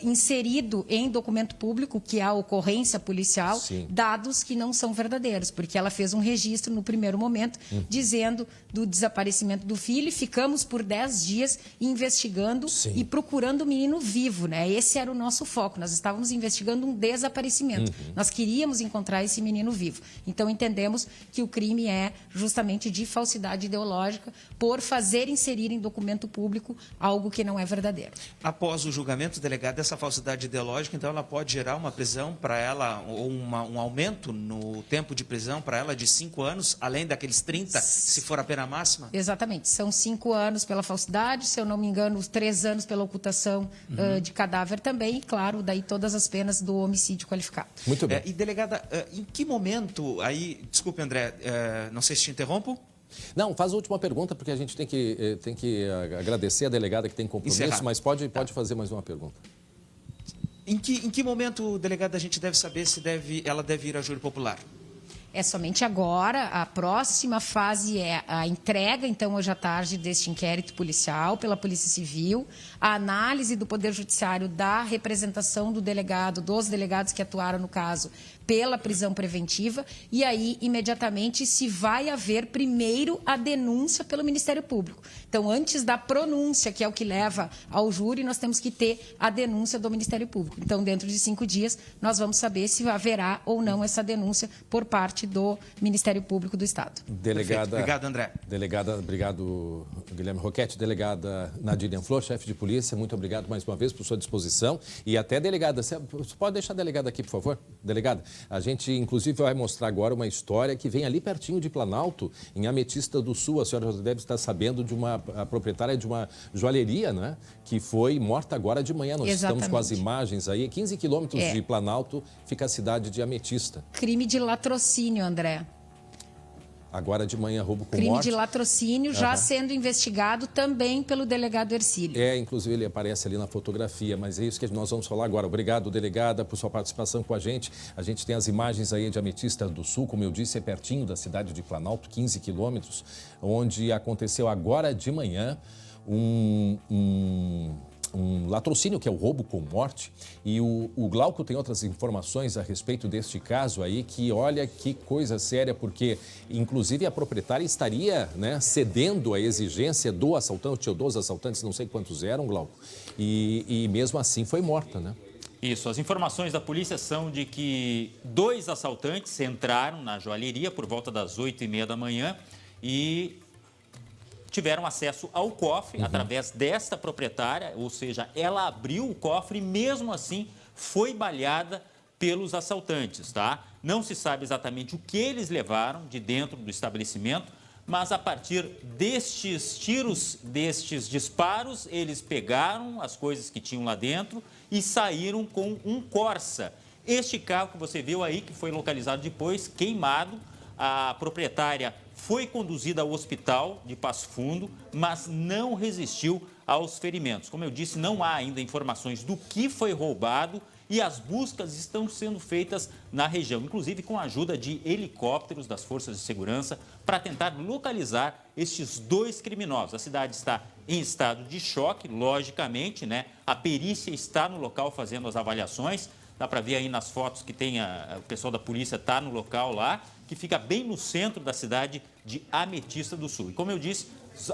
inserido em documento público, que é a ocorrência policial, dados que não são verdadeiros, porque ela fez um registro no primeiro momento dizendo do desaparecimento do filho e ficamos por 10 dias investigando e procurando o menino vivo, né? Esse era o nosso foco. Nós estávamos investigando um desaparecimento. Nós queríamos encontrar esse menino vivo. Então, entendemos que o crime é justamente de falsidade ideológica por fazer inserir em documento público algo que não é verdadeiro. Após o julgamento, delegado, essa falsidade ideológica, então, ela pode gerar uma prisão para ela, ou um aumento no tempo de prisão para ela de 5 anos, além daqueles 30, se for a pena máxima? Exatamente. São 5 anos pela falsidade, se eu não me engano, 3 anos pela ocultação de cadáver também, e, claro, daí todas as penas do homicídio qualificado. Muito bem. E, delegada, em que momento, aí, desculpe, André, não sei se te interrompo? Não, faz a última pergunta, porque a gente tem que agradecer a delegada que tem compromisso, mas pode fazer mais uma pergunta. Em que momento, delegada, a gente deve saber se ela deve ir a júri popular? É somente agora. A próxima fase é a entrega, então, hoje à tarde, deste inquérito policial pela Polícia Civil, a análise do Poder Judiciário da representação do delegado, dos delegados que atuaram no caso, pela prisão preventiva, e aí, imediatamente, se vai haver primeiro a denúncia pelo Ministério Público. Então, antes da pronúncia, que é o que leva ao júri, nós temos que ter a denúncia do Ministério Público. Então, dentro de 5 dias, nós vamos saber se haverá ou não essa denúncia por parte do Ministério Público do Estado. Delegada, obrigado, André. Delegada, obrigado, Guilherme Roquete. Delegada Nadine Flor, chefe de polícia, muito obrigado mais uma vez por sua disposição. E até, delegada, você pode deixar a delegada aqui, por favor? Delegada, A gente, inclusive, vai mostrar agora uma história que vem ali pertinho de Planalto, em Ametista do Sul. A senhora já deve estar sabendo a proprietária de uma joalheria, né? Que foi morta agora de manhã. Nós Exatamente. estamos com as imagens aí. 15 quilômetros de Planalto fica a cidade de Ametista. Crime de latrocínio, André. Agora de manhã, roubo com Crime morte. de latrocínio, já sendo investigado também pelo delegado Hercílio. Inclusive ele aparece ali na fotografia, mas é isso que nós vamos falar agora. Obrigado, delegada, por sua participação com a gente. A gente tem as imagens aí de Ametista do Sul, como eu disse, é pertinho da cidade de Planalto, 15 quilômetros, onde aconteceu agora de manhã um latrocínio, que é o roubo com morte. E o Glauco tem outras informações a respeito deste caso aí, que olha que coisa séria, porque inclusive a proprietária estaria, né, cedendo a exigência do assaltante, ou dos assaltantes, não sei quantos eram, Glauco, e mesmo assim foi morta, né? Isso, as informações da polícia são de que 2 assaltantes entraram na joalheria por volta das 8h30 da manhã e tiveram acesso ao cofre através desta proprietária, ou seja, ela abriu o cofre e mesmo assim foi baleada pelos assaltantes, tá? Não se sabe exatamente o que eles levaram de dentro do estabelecimento, mas a partir destes tiros, destes disparos, eles pegaram as coisas que tinham lá dentro e saíram com um Corsa. Este carro que você viu aí, que foi localizado depois, queimado, a proprietária foi conduzida ao hospital de Passo Fundo, mas não resistiu aos ferimentos. Como eu disse, não há ainda informações do que foi roubado e as buscas estão sendo feitas na região, inclusive com a ajuda de helicópteros das forças de segurança para tentar localizar estes 2 criminosos. A cidade está em estado de choque, logicamente, né? A perícia está no local fazendo as avaliações. Dá para ver aí nas fotos que tem o pessoal da polícia está no local lá, que fica bem no centro da cidade de Ametista do Sul. E como eu disse,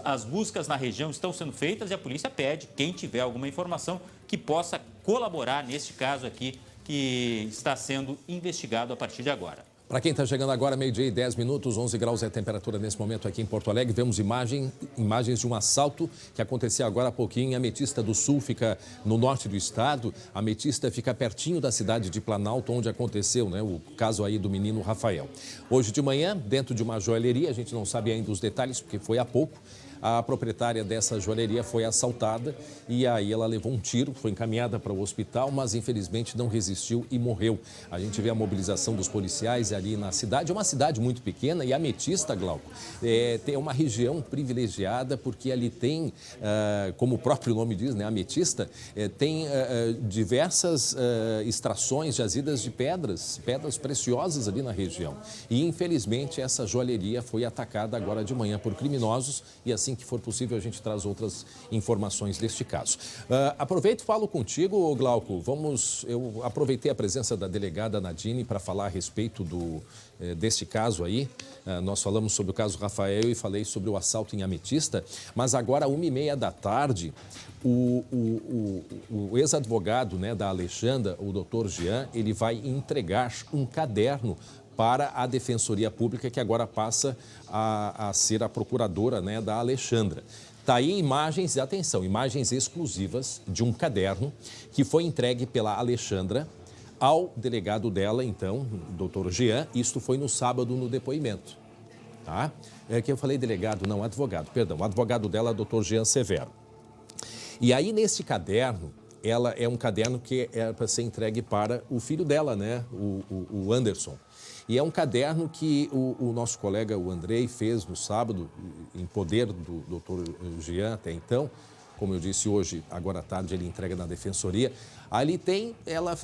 as buscas na região estão sendo feitas e a polícia pede, quem tiver alguma informação, que possa colaborar neste caso aqui, que está sendo investigado a partir de agora. Para quem está chegando agora, 12h10, 11 graus é a temperatura nesse momento aqui em Porto Alegre. Vemos imagens de um assalto que aconteceu agora há pouquinho em Ametista do Sul, fica no norte do estado. Ametista fica pertinho da cidade de Planalto, onde aconteceu, né, o caso aí do menino Rafael. Hoje de manhã, dentro de uma joalheria, a gente não sabe ainda os detalhes, porque foi há pouco, a proprietária dessa joalheria foi assaltada e aí ela levou um tiro, foi encaminhada para o hospital, mas infelizmente não resistiu e morreu. A gente vê a mobilização dos policiais ali na cidade. É uma cidade muito pequena e Ametista, Glauco, tem uma região privilegiada porque ali tem, como o próprio nome diz, né, Ametista, tem diversas extrações jazidas de pedras preciosas ali na região. E infelizmente essa joalheria foi atacada agora de manhã por criminosos e assim que for possível, a gente traz outras informações deste caso. Aproveito e falo contigo, Glauco. Eu aproveitei a presença da delegada Nadine para falar a respeito deste caso aí. Nós falamos sobre o caso Rafael e falei sobre o assalto em Ametista, mas agora, 1h30 da tarde, o ex-advogado, né, da Alexandra, o doutor Jean, ele vai entregar um caderno para a Defensoria Pública, que agora passa a ser a procuradora, né, da Alexandra. Está aí imagens, atenção, imagens exclusivas de um caderno que foi entregue pela Alexandra ao delegado dela, então, doutor Jean. Isto foi no sábado no depoimento, tá? É que eu falei delegado, não, advogado, perdão. O advogado dela, doutor Jean Severo. E aí, nesse caderno, ela é um caderno que é para ser entregue para o filho dela, né, o Anderson. E é um caderno que o nosso colega, o Andrei, fez no sábado, em poder do doutor Jean até então. Como eu disse hoje, agora à tarde ele entrega na Defensoria. Ali tem, ela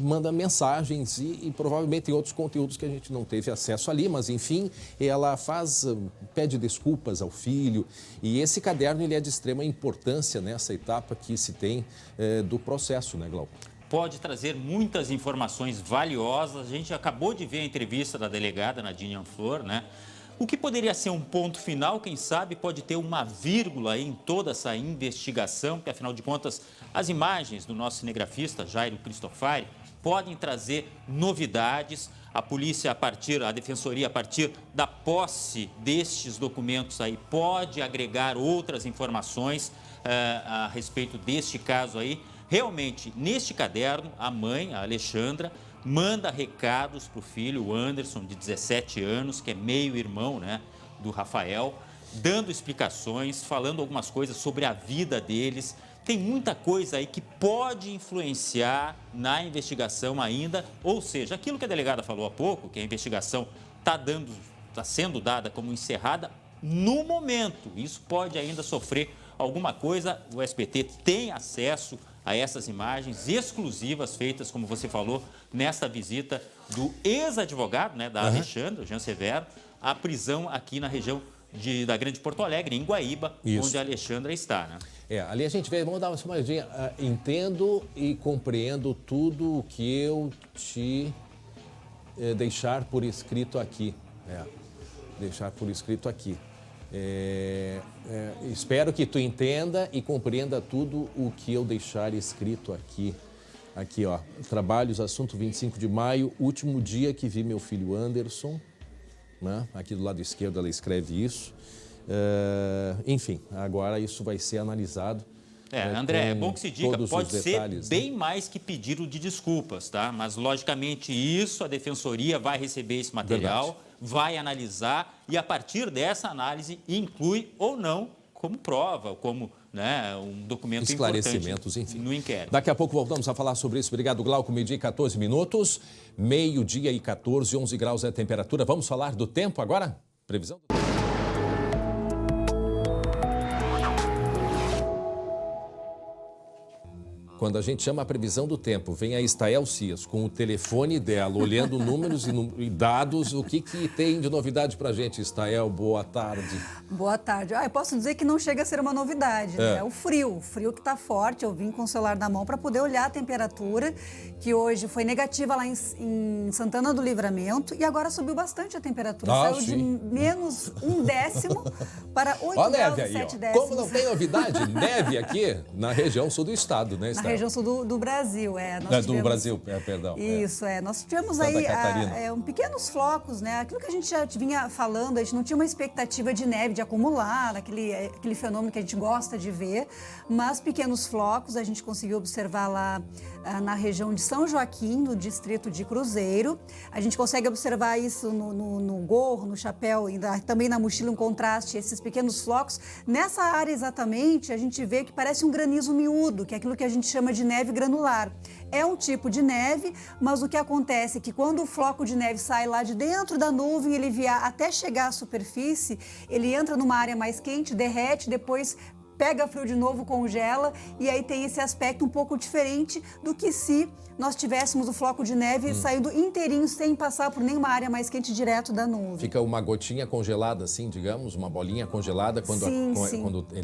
manda mensagens e provavelmente tem outros conteúdos que a gente não teve acesso ali, mas enfim, ela pede desculpas ao filho. E esse caderno ele é de extrema importância nessa etapa que se tem do processo, né, Glauco? Pode trazer muitas informações valiosas. A gente acabou de ver a entrevista da delegada Nadine Anflor, né? O que poderia ser um ponto final, quem sabe, pode ter uma vírgula aí em toda essa investigação, porque, afinal de contas, as imagens do nosso cinegrafista, Jairo Cristofari, podem trazer novidades. A polícia, a Defensoria, a partir da posse destes documentos aí, pode agregar outras informações a respeito deste caso aí. Realmente, neste caderno, a mãe, a Alexandra, manda recados para o filho, o Anderson, de 17 anos, que é meio-irmão, né, do Rafael, dando explicações, falando algumas coisas sobre a vida deles. Tem muita coisa aí que pode influenciar na investigação ainda, ou seja, aquilo que a delegada falou há pouco, que a investigação está sendo dada como encerrada no momento. Isso pode ainda sofrer alguma coisa. O SBT tem acesso a essas imagens exclusivas feitas, como você falou, nesta visita do ex-advogado, né, da Alexandra, Jean Severo, à prisão aqui na região da Grande Porto Alegre, em Guaíba, onde a Alexandra está, né? Ali a gente vê, vamos dar uma chamadinha. Entendo e compreendo tudo o que eu te deixar por escrito aqui. Deixar por escrito aqui. Espero que tu entenda e compreenda tudo o que eu deixar escrito aqui. Aqui, ó, trabalhos, assunto 25 de maio, último dia que vi meu filho Anderson, né? Aqui do lado esquerdo ela escreve isso. Enfim, agora isso vai ser analisado. André, é bom que se diga, pode ser detalhes, bem mais que pedido de desculpas, tá? Mas, logicamente, isso a Defensoria vai receber esse material, vai analisar e, a partir dessa análise, inclui ou não como prova, como, né, um documento esclarecimentos, importante, enfim, no inquérito. Daqui a pouco voltamos a falar sobre isso. Obrigado, Glauco. Meio-dia e 14 minutos. Meio-dia e 14, 11 graus é a temperatura. Vamos falar do tempo agora? Previsão do tempo. Quando a gente chama a previsão do tempo, vem a Estael Cias com o telefone dela, olhando números e dados. O que tem de novidade pra gente, Estael? Boa tarde. Boa tarde. Eu posso dizer que não chega a ser uma novidade, né? É o frio que está forte. Eu vim com o celular na mão para poder olhar a temperatura, que hoje foi negativa lá em Santana do Livramento e agora subiu bastante a temperatura. Saiu de menos 1/10 para 8 graus e 7 décimos. Como não tem novidade? Neve aqui na região sul do estado, né, Estael? Na região sul do Brasil, nós tivemos... Do Brasil, perdão. Isso, nós tivemos Santa aí pequenos flocos, né? Aquilo que a gente já vinha falando, a gente não tinha uma expectativa de neve, de acumular, aquele fenômeno que a gente gosta de ver, mas pequenos flocos a gente conseguiu observar lá na região de São Joaquim, no distrito de Cruzeiro. A gente consegue observar isso no gorro, no chapéu e também na mochila, um contraste, esses pequenos flocos. Nessa área exatamente, a gente vê que parece um granizo miúdo, que é aquilo que a gente chama de neve granular. É um tipo de neve, mas o que acontece é que quando o floco de neve sai lá de dentro da nuvem, ele até chegar à superfície, ele entra numa área mais quente, derrete, depois pega frio de novo, congela, e aí tem esse aspecto um pouco diferente do que se nós tivéssemos o floco de neve saindo inteirinho, sem passar por nenhuma área mais quente, direto da nuvem. Fica uma gotinha congelada assim, digamos, uma bolinha congelada quando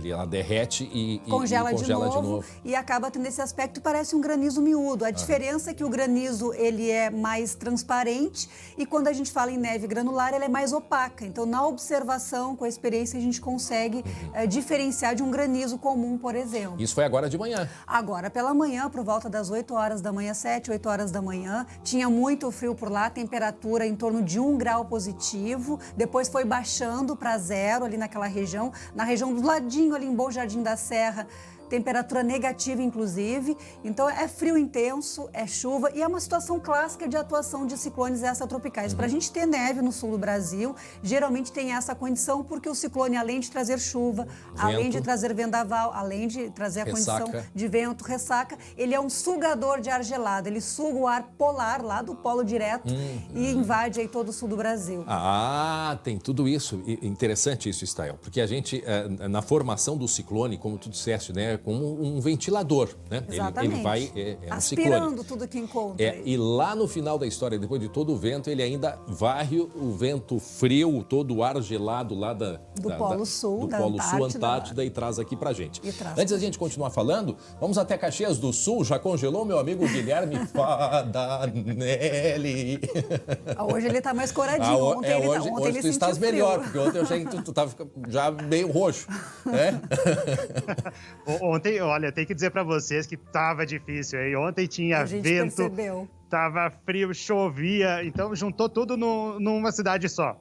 ela derrete e congela de novo. E acaba tendo esse aspecto, parece um granizo miúdo. A diferença é que o granizo ele é mais transparente e quando a gente fala em neve granular, ela é mais opaca. Então, na observação, com a experiência, a gente consegue diferenciar de um granizo comum, por exemplo. Isso foi agora de manhã? Agora pela manhã, por volta das 8 horas da manhã, 7, 8 horas da manhã. Tinha muito frio por lá, temperatura em torno de 1 grau positivo. Depois foi baixando para 0 ali naquela região. Na região do ladinho, ali em Bom Jardim da Serra, temperatura negativa, inclusive. Então, é frio intenso, é chuva e é uma situação clássica de atuação de ciclones extratropicais. Para a gente ter neve no sul do Brasil, geralmente tem essa condição porque o ciclone, além de trazer chuva, além de trazer vendaval, além de trazer a condição de vento, ressaca, ele é um sugador de ar gelado. Ele suga o ar polar lá do polo direto e invade aí todo o sul do Brasil. Tem tudo isso. Interessante isso, Estael, porque a gente, na formação do ciclone, como tu disseste, né, como um ventilador, né? Exatamente. Ele vai aspirando ciclone. tudo que encontra. E lá no final da história, depois de todo o vento, ele ainda varre o vento frio, todo o ar gelado lá do Polo Sul, Antártida, e traz aqui pra gente. Antes da gente continuar falando, vamos até Caxias do Sul. Já congelou meu amigo Guilherme Padanelli. Hoje ele tá mais coradinho. Hoje tu estás melhor, porque ontem eu achei que tu tava já meio roxo, né? Ontem, olha, tem que dizer para vocês que tava difícil aí. Ontem tinha vento. Percebeu. Tava frio, chovia, então juntou tudo numa cidade só.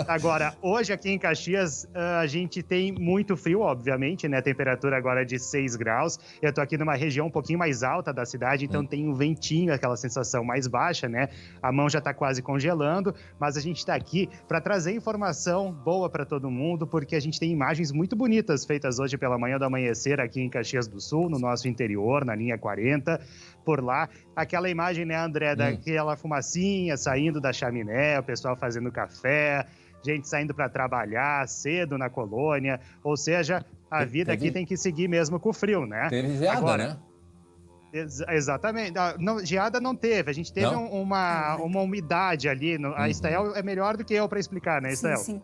Agora, hoje aqui em Caxias, a gente tem muito frio, obviamente, né? A temperatura agora é de 6 graus. Eu tô aqui numa região um pouquinho mais alta da cidade, então tem um ventinho, aquela sensação mais baixa, né? A mão já tá quase congelando, mas a gente tá aqui para trazer informação boa para todo mundo, porque a gente tem imagens muito bonitas feitas hoje pela manhã do amanhecer aqui em Caxias do Sul, no nosso interior, na linha 40. Por lá, aquela imagem, né, André, daquela fumacinha saindo da chaminé, o pessoal fazendo café, gente saindo para trabalhar cedo na colônia, ou seja, a vida aqui tem que seguir mesmo com o frio, né? Teve geada, agora, né? Exatamente. Geada não teve. A gente teve uma umidade ali. A Estael é melhor do que eu para explicar, né, Estael? Sim.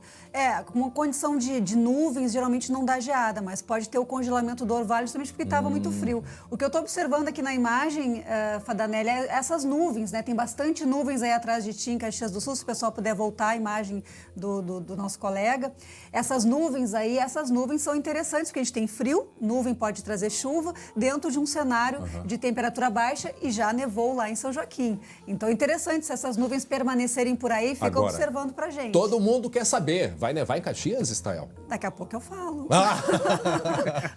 Uma condição de nuvens geralmente não dá geada, mas pode ter o congelamento do orvalho justamente porque estava muito frio. O que eu estou observando aqui na imagem, Fadanelli, é essas nuvens, né? Tem bastante nuvens aí atrás de ti em Caxias do Sul, se o pessoal puder voltar a imagem do nosso colega. Essas nuvens são interessantes porque a gente tem frio, nuvem pode trazer chuva, dentro de um cenário de temperatura baixa e já nevou lá em São Joaquim. Então é interessante, se essas nuvens permanecerem por aí, fica Agora, observando pra gente. Todo mundo quer saber, vai nevar em Caxias, Estael? Daqui a pouco eu falo.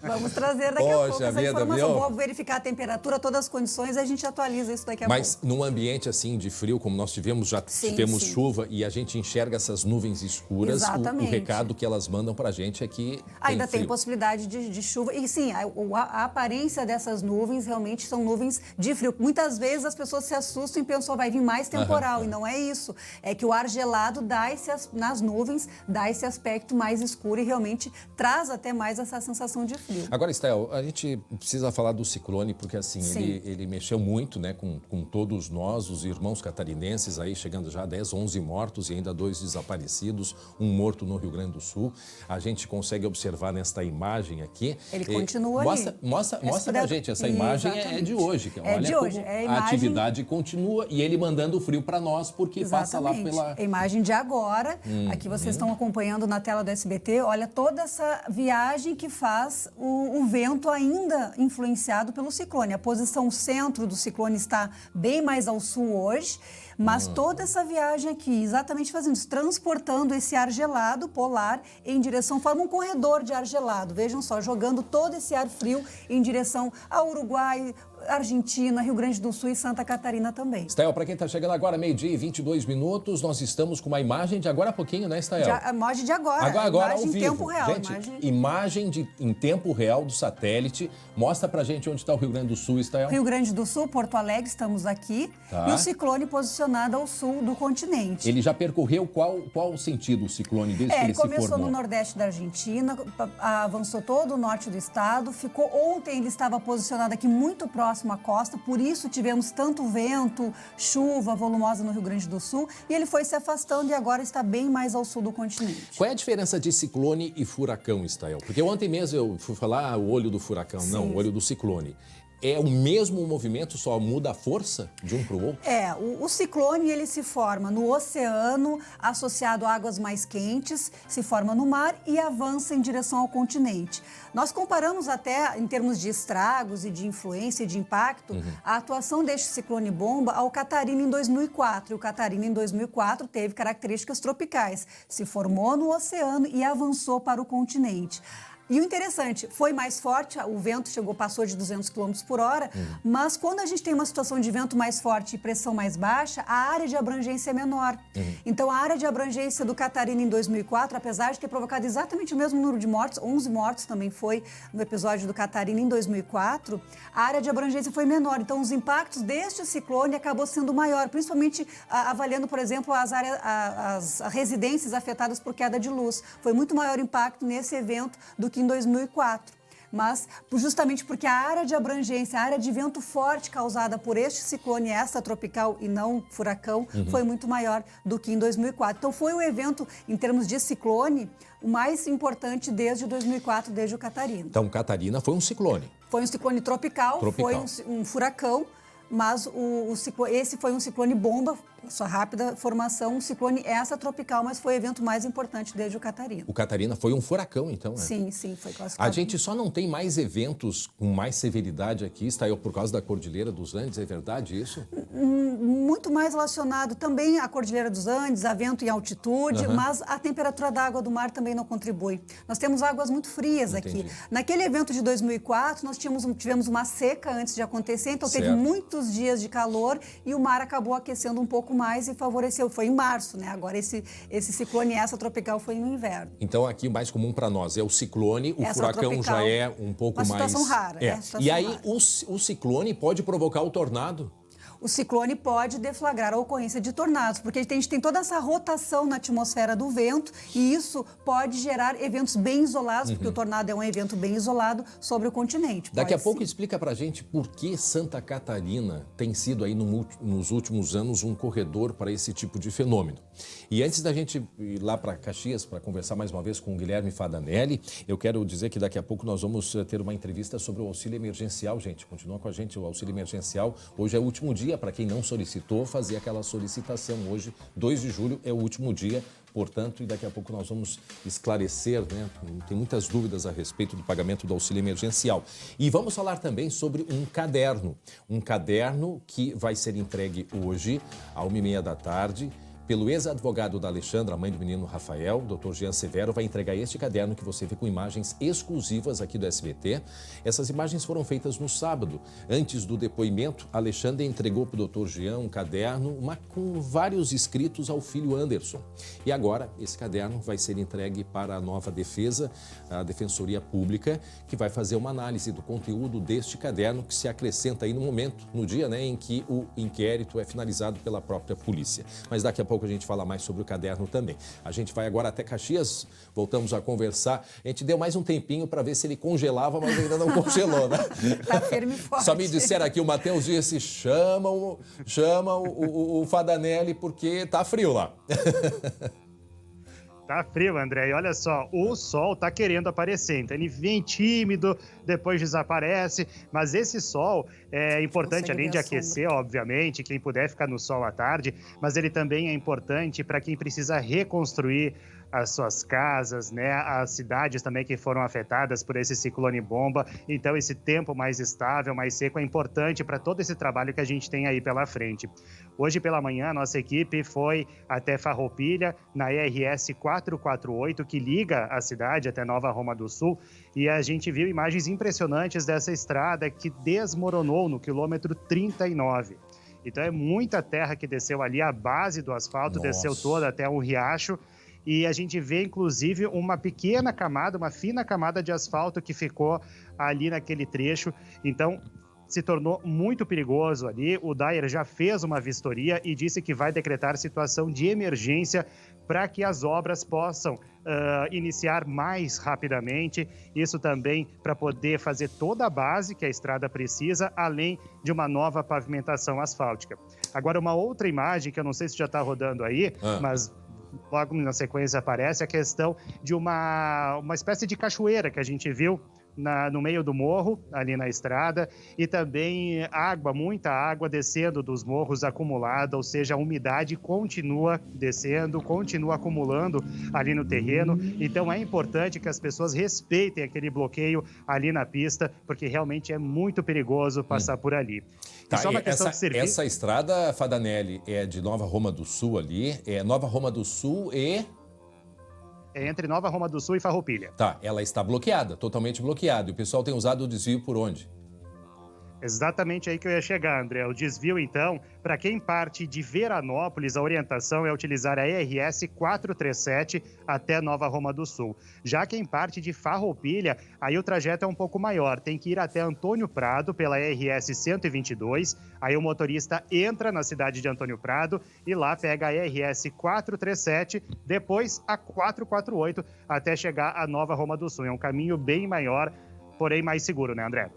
Vamos trazer daqui a pouco essa informação. Vou verificar a temperatura, todas as condições e a gente atualiza isso daqui a pouco. Mas num ambiente assim de frio, como nós tivemos, tivemos chuva e a gente enxerga essas nuvens escuras, o recado que elas mandam pra gente é que ainda tem possibilidade de chuva. E sim, a aparência dessas nuvens realmente são nuvens de frio. Muitas vezes as pessoas se assustam e pensam, vai vir mais temporal, e não é isso. É que o ar gelado nas nuvens dá esse aspecto mais escuro e realmente traz até mais essa sensação de frio. Agora, Estael, a gente precisa falar do ciclone, porque assim, ele mexeu muito, né, com todos nós, os irmãos catarinenses, aí chegando já a 10, 11 mortos e ainda 2 desaparecidos, um morto no Rio Grande do Sul. A gente consegue observar nesta imagem aqui. Ele continua ali. Mostra pra gente, essa imagem é de hoje. Olha de hoje. A atividade continua e ele mandando frio para nós, porque passa lá pela... A imagem de agora, aqui vocês estão acompanhando na tela do SBT, olha toda essa viagem que faz o vento ainda influenciado pelo ciclone. A posição centro do ciclone está bem mais ao sul hoje, mas toda essa viagem aqui, exatamente fazendo isso, transportando esse ar gelado polar em direção, forma um corredor de ar gelado, vejam só, jogando todo esse ar frio em direção ao Uruguai, Argentina, Rio Grande do Sul e Santa Catarina também. Estael, para quem está chegando agora, 12h e 22 minutos, nós estamos com uma imagem de agora há pouquinho, né, Estael? A imagem de agora. Agora imagem ao vivo. Em tempo real. Gente, imagem em tempo real do satélite. Mostra pra gente onde está o Rio Grande do Sul, Estael. Rio Grande do Sul, Porto Alegre, estamos aqui. E o ciclone posicionado ao sul do continente. Ele já percorreu qual o sentido, o ciclone, desde que ele se formou? Começou no nordeste da Argentina, avançou todo o norte do estado. Ontem ele estava posicionado aqui muito próximo à costa, por isso tivemos tanto vento, chuva volumosa no Rio Grande do Sul, e ele foi se afastando e agora está bem mais ao sul do continente. Qual é a diferença de ciclone e furacão, Estael? Porque ontem mesmo eu fui falar o olho do furacão, não, o olho do ciclone. É o mesmo movimento, só muda a força de um para o outro? O ciclone ele se forma no oceano, associado a águas mais quentes, se forma no mar e avança em direção ao continente. Nós comparamos até, em termos de estragos e de influência e de impacto, a atuação deste ciclone bomba ao Catarina em 2004. E o Catarina, em 2004, teve características tropicais. Se formou no oceano e avançou para o continente. E o interessante, foi mais forte, o vento passou de 200 km por hora, mas quando a gente tem uma situação de vento mais forte e pressão mais baixa, a área de abrangência é menor. Então, a área de abrangência do Catarina em 2004, apesar de ter provocado exatamente o mesmo número de mortes, 11 mortos também foi no episódio do Catarina em 2004, a área de abrangência foi menor. Então, os impactos deste ciclone acabou sendo maior, principalmente avaliando, por exemplo, as residências afetadas por queda de luz. Foi muito maior o impacto nesse evento do que em 2004. Mas justamente porque a área de abrangência, a área de vento forte causada por este ciclone extratropical e não furacão, foi muito maior do que em 2004. Então foi o evento, em termos de ciclone, o mais importante desde 2004, desde o Catarina. Então, Catarina foi um ciclone. Foi um ciclone tropical. Foi um furacão. mas esse foi um ciclone bomba, sua rápida formação, um ciclone extratropical, mas foi o evento mais importante desde o Catarina. O Catarina foi um furacão, então, né? Sim, foi classificado. A gente só não tem mais eventos com mais severidade aqui, está aí por causa da Cordilheira dos Andes, é verdade isso? Muito mais relacionado também à Cordilheira dos Andes, a vento em altitude, mas a temperatura da água do mar também não contribui. Nós temos águas muito frias aqui. Naquele evento de 2004, nós tivemos uma seca antes de acontecer, então teve muitos dias de calor e o mar acabou aquecendo um pouco mais e favoreceu. Foi em março, né? Agora esse ciclone extratropical foi no inverno. Então aqui o mais comum para nós é o ciclone, o furacão já é um pouco mais... Uma situação rara. E aí o ciclone pode provocar o tornado? O ciclone pode deflagrar a ocorrência de tornados, porque a gente tem toda essa rotação na atmosfera do vento e isso pode gerar eventos bem isolados, porque o tornado é um evento bem isolado sobre o continente. Daqui a pouco explica pra gente por que Santa Catarina tem sido aí nos últimos anos um corredor para esse tipo de fenômeno. E antes da gente ir lá para Caxias para conversar mais uma vez com o Guilherme Fadanelli, eu quero dizer que daqui a pouco nós vamos ter uma entrevista sobre o auxílio emergencial, gente. Continua com a gente, o auxílio emergencial. Hoje é o último dia para quem não solicitou fazer aquela solicitação. Hoje, 2 de julho, é o último dia, portanto, e daqui a pouco nós vamos esclarecer, né? Tem muitas dúvidas a respeito do pagamento do auxílio emergencial. E vamos falar também sobre um caderno que vai ser entregue hoje, à 1h30 da tarde, pelo ex-advogado da Alexandra, mãe do menino Rafael, Dr. Jean Severo, vai entregar este caderno que você vê com imagens exclusivas aqui do SBT. Essas imagens foram feitas no sábado. Antes do depoimento, a Alexandra entregou para o Dr. Jean um caderno com vários escritos ao filho Anderson. E agora, esse caderno vai ser entregue para a nova defesa, a Defensoria Pública, que vai fazer uma análise do conteúdo deste caderno que se acrescenta aí no momento, no dia, né, em que o inquérito é finalizado pela própria polícia. Mas daqui a pouco a gente fala mais sobre o caderno também. A gente vai agora até Caxias, voltamos a conversar. A gente deu mais um tempinho para ver se ele congelava, mas ainda não congelou, né? Tá firme e forte. Só me disseram aqui, o Matheus disse, chama o Fadanelli porque tá frio lá. Tá frio, André. E olha só, o sol tá querendo aparecer. Então ele vem tímido, depois desaparece. Mas esse sol é importante, além de aquecer, obviamente, quem puder ficar no sol à tarde, mas ele também é importante para quem precisa reconstruir as suas casas, né? As cidades também que foram afetadas por esse ciclone bomba. Então esse tempo mais estável, mais seco é importante para todo esse trabalho que a gente tem aí pela frente. Hoje pela manhã, nossa equipe foi até Farroupilha, na RS 448, que liga a cidade até Nova Roma do Sul, e a gente viu imagens impressionantes dessa estrada que desmoronou no quilômetro 39. Então é muita terra que desceu ali, a base do asfalto desceu toda até um riacho, e a gente vê, inclusive, uma pequena camada, uma fina camada de asfalto que ficou ali naquele trecho. Então, se tornou muito perigoso ali. O DAER já fez uma vistoria e disse que vai decretar situação de emergência para que as obras possam iniciar mais rapidamente. Isso também para poder fazer toda a base que a estrada precisa, além de uma nova pavimentação asfáltica. Agora, uma outra imagem, que eu não sei se já está rodando aí, mas logo na sequência aparece a questão de uma espécie de cachoeira que a gente viu no meio do morro, ali na estrada, e também água, muita água descendo dos morros acumulada, ou seja, a umidade continua descendo, continua acumulando ali no terreno. Então é importante que as pessoas respeitem aquele bloqueio ali na pista, porque realmente é muito perigoso passar por ali. Tá, só uma questão de serviço. Essa estrada, Fadanelli, é de Nova Roma do Sul ali, é Nova Roma do Sul e... É entre Nova Roma do Sul e Farroupilha. Tá, ela está bloqueada, totalmente bloqueada. E o pessoal tem usado o desvio por onde? Exatamente aí que eu ia chegar, André. O desvio, então, para quem parte de Veranópolis, a orientação é utilizar a RS 437 até Nova Roma do Sul. Já quem parte de Farroupilha, aí o trajeto é um pouco maior. Tem que ir até Antônio Prado pela RS 122. Aí o motorista entra na cidade de Antônio Prado e lá pega a RS 437, depois a 448 até chegar a Nova Roma do Sul. É um caminho bem maior, porém mais seguro, né, André?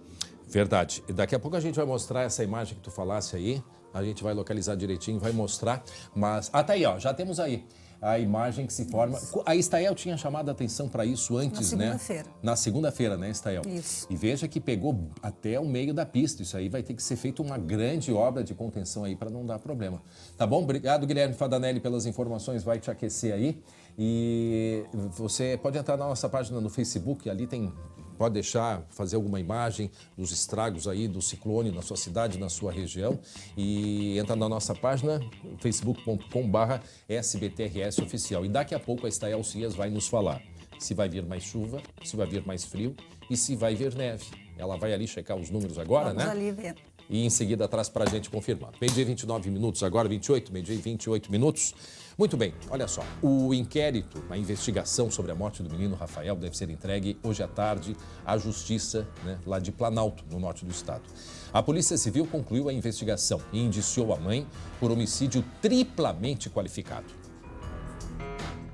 Verdade. E daqui a pouco a gente vai mostrar essa imagem que tu falasse aí. A gente vai localizar direitinho, vai mostrar. Mas... tá aí, ó. Já temos aí. a imagem que se forma. A Estael tinha chamado a atenção para isso antes, né? Na segunda-feira. Na segunda-feira, né, Estael? Isso. E veja que pegou até o meio da pista. Isso aí vai ter que ser feito uma grande obra de contenção aí para não dar problema. Tá bom? Obrigado, Guilherme Fadanelli, pelas informações. Vai te aquecer aí. E você pode entrar na nossa página no Facebook, ali tem... Pode deixar, fazer alguma imagem dos estragos aí do ciclone na sua cidade, na sua região. E entra na nossa página, facebook.com/SBTRS Oficial. E daqui a pouco a Estael Cias vai nos falar se vai vir mais chuva, se vai vir mais frio e se vai vir neve. Ela vai ali checar os números agora, Vamos né? ali ver. E em seguida traz para a gente confirmar. Meio-dia 29 minutos, agora 28, meio-dia 28 minutos. Muito bem, olha só, o inquérito, a investigação sobre a morte do menino Rafael deve ser entregue hoje à tarde à Justiça, né, lá de Planalto, no norte do estado. A Polícia Civil concluiu a investigação e indiciou a mãe por homicídio triplamente qualificado.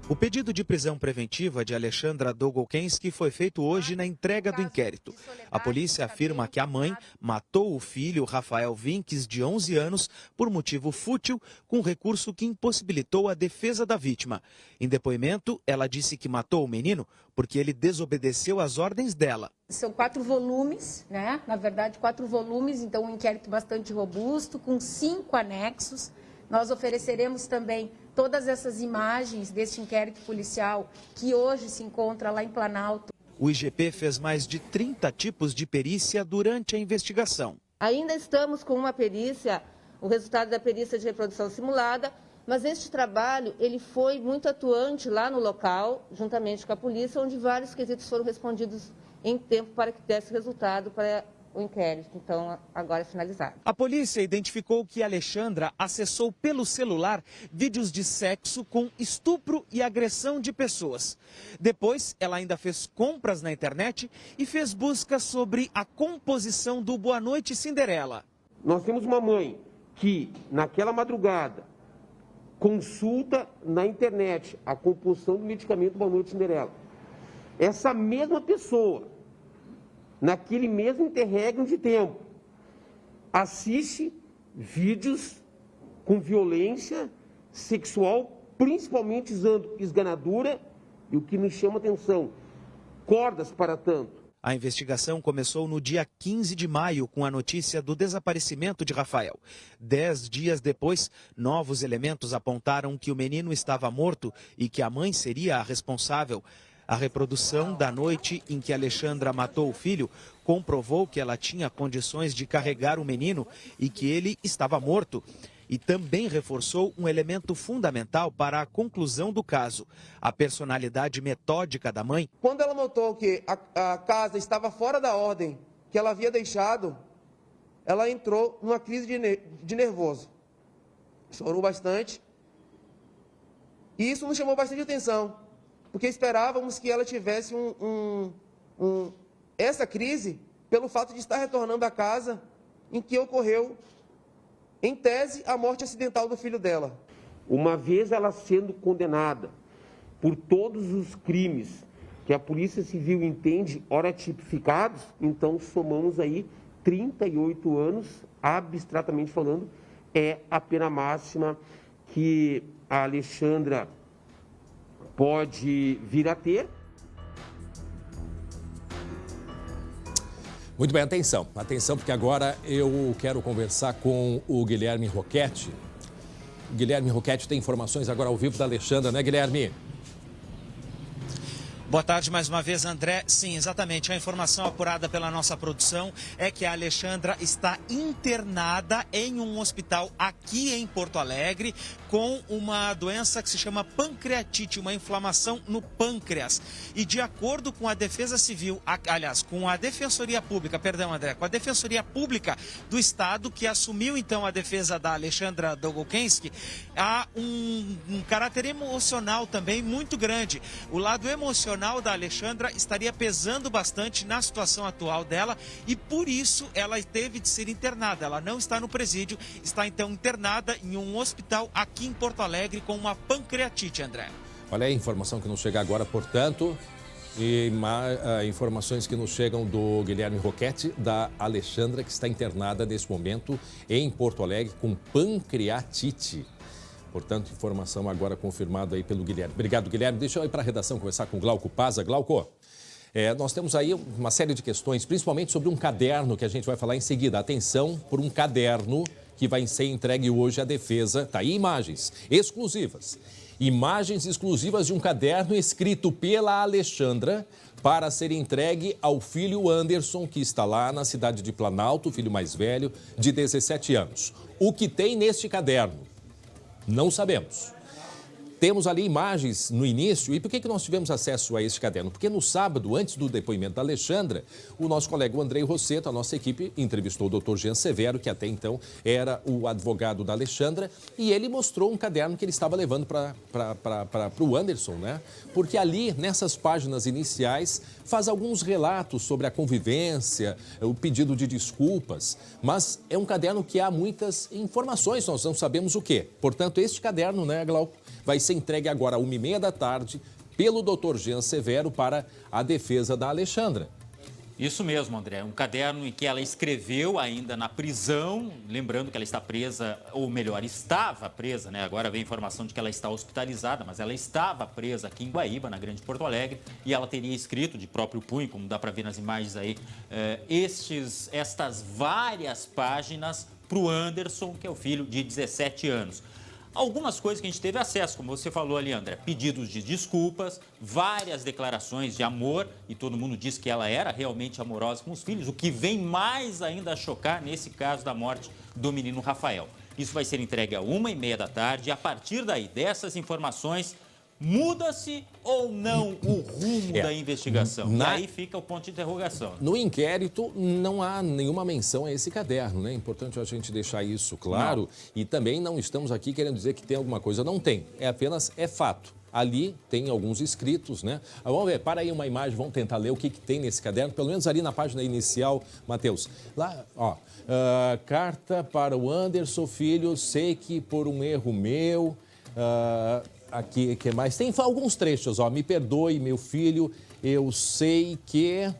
O pedido de prisão preventiva de Alexandra Dogolkensky foi feito hoje na entrega do inquérito. A polícia afirma que a mãe matou o filho, Rafael Vinques, de 11 anos, por motivo fútil, com recurso que impossibilitou a defesa da vítima. Em depoimento, ela disse que matou o menino porque ele desobedeceu às ordens dela. São 4 volumes, né? Na verdade, 4 volumes, então um inquérito bastante robusto, com 5 anexos. Nós ofereceremos também todas essas imagens deste inquérito policial que hoje se encontra lá em Planalto. O IGP fez mais de 30 tipos de perícia durante a investigação. Ainda estamos com uma perícia, o resultado da perícia de reprodução simulada, mas este trabalho ele foi muito atuante lá no local, juntamente com a polícia, onde vários quesitos foram respondidos em tempo para que desse resultado para o inquérito, então agora é finalizado. A polícia identificou que Alexandra acessou pelo celular vídeos de sexo com estupro e agressão de pessoas. Depois, ela ainda fez compras na internet e fez buscas sobre a composição do Boa Noite Cinderela. Nós temos uma mãe que, naquela madrugada, consulta na internet a composição do medicamento Boa Noite Cinderela. Essa mesma pessoa, naquele mesmo interregno de tempo, assiste vídeos com violência sexual, principalmente usando esganadura e o que nos chama atenção, cordas para tanto. A investigação começou no dia 15 de maio com a notícia do desaparecimento de Rafael. 10 dias depois, novos elementos apontaram que o menino estava morto e que a mãe seria a responsável. A reprodução da noite em que Alexandra matou o filho comprovou que ela tinha condições de carregar o menino e que ele estava morto. E também reforçou um elemento fundamental para a conclusão do caso, a personalidade metódica da mãe. Quando ela notou que a casa estava fora da ordem que ela havia deixado, ela entrou numa crise de nervoso. Chorou bastante. E isso nos chamou bastante atenção, porque esperávamos que ela tivesse essa crise pelo fato de estar retornando à casa em que ocorreu, em tese, a morte acidental do filho dela. Uma vez ela sendo condenada por todos os crimes que a Polícia Civil entende ora tipificados, então somamos aí 38 anos, abstratamente falando, é a pena máxima que a Alexandra pode vir a ter. Muito bem, atenção, porque agora eu quero conversar com o Guilherme Roquette. O Guilherme Roquette tem informações agora ao vivo da Alexandra, né, Guilherme? Boa tarde mais uma vez, André. Sim, exatamente. A informação apurada pela nossa produção é que a Alexandra está internada em um hospital aqui em Porto Alegre com uma doença que se chama pancreatite, uma inflamação no pâncreas. E de acordo com a Defesa Civil, aliás, com a Defensoria Pública, perdão, André, com a Defensoria Pública do Estado, que assumiu então a defesa da Alexandra Dogolkensky, há um caráter emocional também muito grande. O lado emocional da Alexandra estaria pesando bastante na situação atual dela e por isso ela teve de ser internada. Ela não está no presídio, está então internada em um hospital aqui em Porto Alegre com uma pancreatite, André. Olha aí a informação que nos chega agora, portanto, e informações que nos chegam do Guilherme Roquette, da Alexandra, que está internada nesse momento em Porto Alegre com pancreatite. Portanto, informação agora confirmada aí pelo Guilherme. Obrigado, Guilherme. Deixa eu ir para a redação conversar com o Glauco Paza. Glauco, nós temos aí uma série de questões, principalmente sobre um caderno que a gente vai falar em seguida. Atenção por um caderno que vai ser entregue hoje à defesa. Tá aí imagens exclusivas. Imagens exclusivas de um caderno escrito pela Alexandra para ser entregue ao filho Anderson, que está lá na cidade de Planalto, o filho mais velho, de 17 anos. O que tem neste caderno? Não sabemos. Temos ali imagens no início. E por que nós tivemos acesso a este caderno? Porque no sábado, antes do depoimento da Alexandra, o nosso colega Andrei Rosseto, a nossa equipe, entrevistou o doutor Jean Severo, que até então era o advogado da Alexandra, e ele mostrou um caderno que ele estava levando para o Anderson, né? Porque ali, nessas páginas iniciais, faz alguns relatos sobre a convivência, o pedido de desculpas, mas é um caderno que há muitas informações, nós não sabemos o quê. Portanto, este caderno, né, Glauco, vai ser entregue agora às 1h30 da tarde pelo doutor Jean Severo para a defesa da Alexandra. Isso mesmo, André. Um caderno em que ela escreveu ainda na prisão, lembrando que ela está presa, ou melhor, estava presa, né? Agora vem a informação de que ela está hospitalizada, mas ela estava presa aqui em Guaíba, na Grande Porto Alegre, e ela teria escrito de próprio punho, como dá para ver nas imagens aí, estas várias páginas para o Anderson, que é o filho de 17 anos. Algumas coisas que a gente teve acesso, como você falou ali, André, pedidos de desculpas, várias declarações de amor, e todo mundo diz que ela era realmente amorosa com os filhos, o que vem mais ainda a chocar nesse caso da morte do menino Rafael. Isso vai ser entregue às 1h30 da tarde, e a partir daí, dessas informações, muda-se ou não o rumo da investigação? E aí fica o ponto de interrogação. No inquérito, não há nenhuma menção a esse caderno, né? É importante a gente deixar isso claro. Não. E também não estamos aqui querendo dizer que tem alguma coisa. Não tem. É apenas fato. Ali tem alguns escritos, né? Vamos ver, para aí uma imagem, vamos tentar ler o que tem nesse caderno. Pelo menos ali na página inicial, Matheus. Lá, ó, carta para o Anderson, filho, sei que por um erro meu... Aqui, que mais? Tem alguns trechos, ó. Me perdoe, meu filho, eu sei que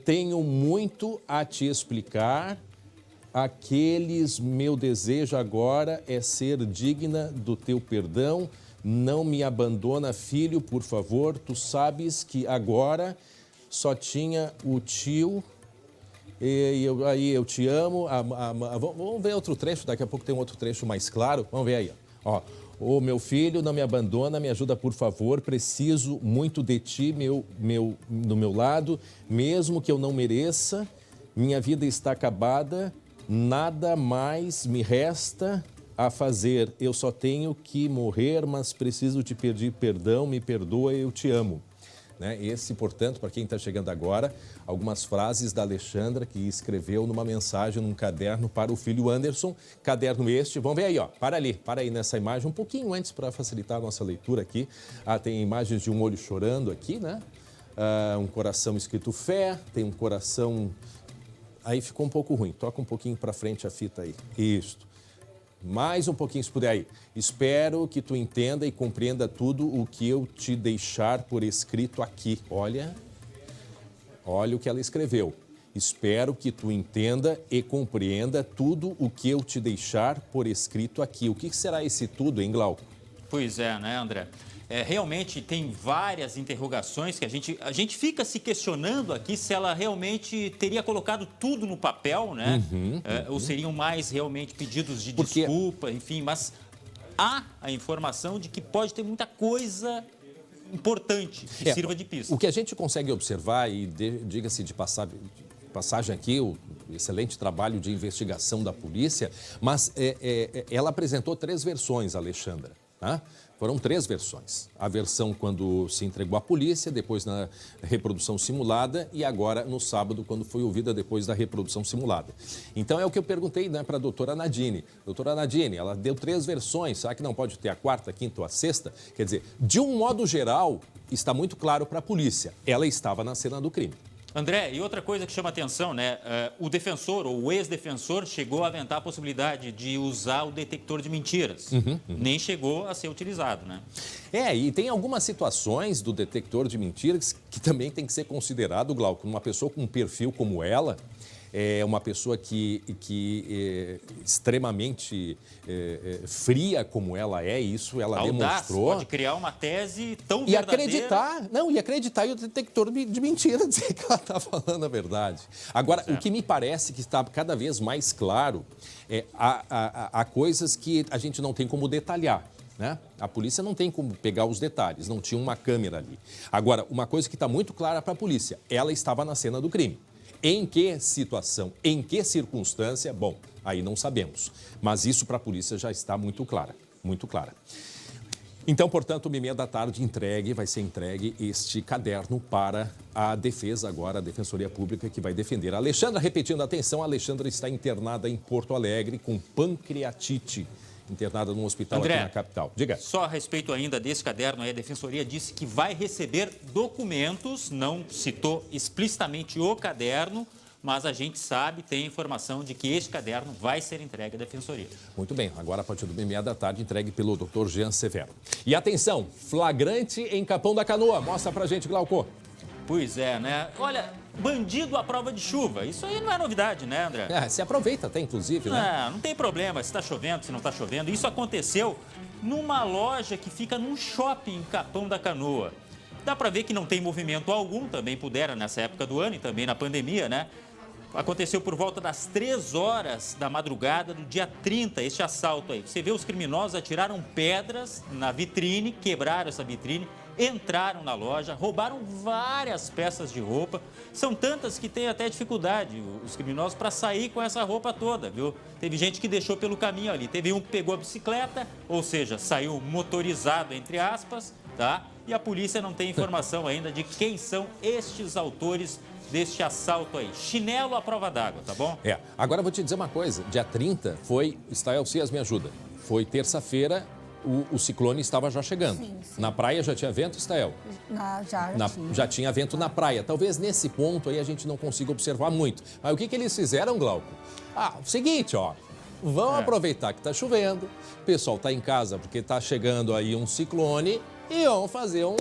tenho muito a te explicar. Meu desejo agora é ser digna do teu perdão. Não me abandona, filho, por favor. Tu sabes que agora só tinha o tio. Eu te amo. Vamos ver outro trecho, daqui a pouco tem um outro trecho mais claro. Vamos ver aí, ó. Ô, meu filho, não me abandona, me ajuda, por favor. Preciso muito de ti, do meu lado. Mesmo que eu não mereça, minha vida está acabada. Nada mais me resta a fazer. Eu só tenho que morrer, mas preciso te pedir perdão. Me perdoa, eu te amo. Né? Esse, portanto, para quem está chegando agora, algumas frases da Alexandra que escreveu numa mensagem num caderno para o filho Anderson. Caderno este, vamos ver aí, ó, para aí nessa imagem, um pouquinho antes para facilitar a nossa leitura aqui. Tem imagens de um olho chorando aqui, né? Um coração escrito fé, tem um coração... Aí ficou um pouco ruim, toca um pouquinho para frente a fita aí. Isto. Mais um pouquinho, se puder aí. Espero que tu entenda e compreenda tudo o que eu te deixar por escrito aqui. Olha o que ela escreveu. Espero que tu entenda e compreenda tudo o que eu te deixar por escrito aqui. O que será esse tudo, hein, Glauco? Pois é, né, André? Realmente tem várias interrogações que a gente fica se questionando aqui se ela realmente teria colocado tudo no papel, né? Ou seriam mais realmente pedidos de desculpa, enfim, mas há a informação de que pode ter muita coisa importante que sirva de pista. O que a gente consegue observar, e diga-se de passagem aqui, o excelente trabalho de investigação da polícia, mas ela apresentou 3 versões, Alexandra, tá? Foram 3 versões. A versão quando se entregou à polícia, depois na reprodução simulada e agora no sábado, quando foi ouvida depois da reprodução simulada. Então é o que eu perguntei, né, para a doutora Nadine. Doutora Nadine, ela deu 3 versões, será que não pode ter a 4ª, 5ª ou a 6ª? Quer dizer, de um modo geral, está muito claro para a polícia. Ela estava na cena do crime. André, e outra coisa que chama atenção, né? O defensor ou o ex-defensor chegou a aventar a possibilidade de usar o detector de mentiras. Nem chegou a ser utilizado, né? E tem algumas situações do detector de mentiras que também tem que ser considerado, Glauco, uma pessoa com um perfil como ela, é uma pessoa que extremamente fria como ela é, isso ela demonstrou. Pode criar uma tese tão e verdadeira. acreditar e o detector de mentira dizer que ela está falando a verdade. Agora, o que me parece que está cada vez mais claro há coisas que a gente não tem como detalhar. Né? A polícia não tem como pegar os detalhes, não tinha uma câmera ali. Agora, uma coisa que está muito clara para a polícia, ela estava na cena do crime. Em que situação, em que circunstância, bom, aí não sabemos. Mas isso para a polícia já está muito clara, muito clara. Então, portanto, 1h30 da tarde vai ser entregue este caderno para a defesa agora, a Defensoria Pública, que vai defender. A Alexandra, repetindo, atenção, a Alexandra está internada em Porto Alegre com pancreatite, internada num hospital aqui na capital. Diga. Só a respeito ainda desse caderno, a Defensoria disse que vai receber documentos, não citou explicitamente o caderno, mas a gente sabe, tem informação de que este caderno vai ser entregue à Defensoria. Muito bem, agora a partir do 1h30 da tarde, entregue pelo Dr. Jean Severo. E atenção, flagrante em Capão da Canoa. Mostra pra gente, Glauco. Pois é, né? Olha, bandido à prova de chuva. Isso aí não é novidade, né, André? Se aproveita até, inclusive, né? Não tem problema se está chovendo, se não está chovendo. Isso aconteceu numa loja que fica num shopping em Capão da Canoa. Dá para ver que não tem movimento algum, também pudera nessa época do ano e também na pandemia, né? Aconteceu por volta das 3 horas da madrugada do dia 30, este assalto aí. Você vê, os criminosos atiraram pedras na vitrine, quebraram essa vitrine, entraram na loja, roubaram várias peças de roupa. São tantas que tem até dificuldade, os criminosos, para sair com essa roupa toda, viu? Teve gente que deixou pelo caminho ali. Teve um que pegou a bicicleta, ou seja, saiu motorizado, entre aspas, tá? E a polícia não tem informação ainda de quem são estes autores deste assalto aí. Chinelo à prova d'água, tá bom? Agora eu vou te dizer uma coisa. Dia 30 foi, Stael Cias me ajuda, foi terça-feira, o ciclone estava já chegando. Sim. Na praia já tinha vento, Stael? Já tinha vento na praia. Talvez nesse ponto aí a gente não consiga observar muito. Mas o que eles fizeram, Glauco? O seguinte, vão aproveitar que está chovendo, o pessoal está em casa porque está chegando aí um ciclone e vão fazer um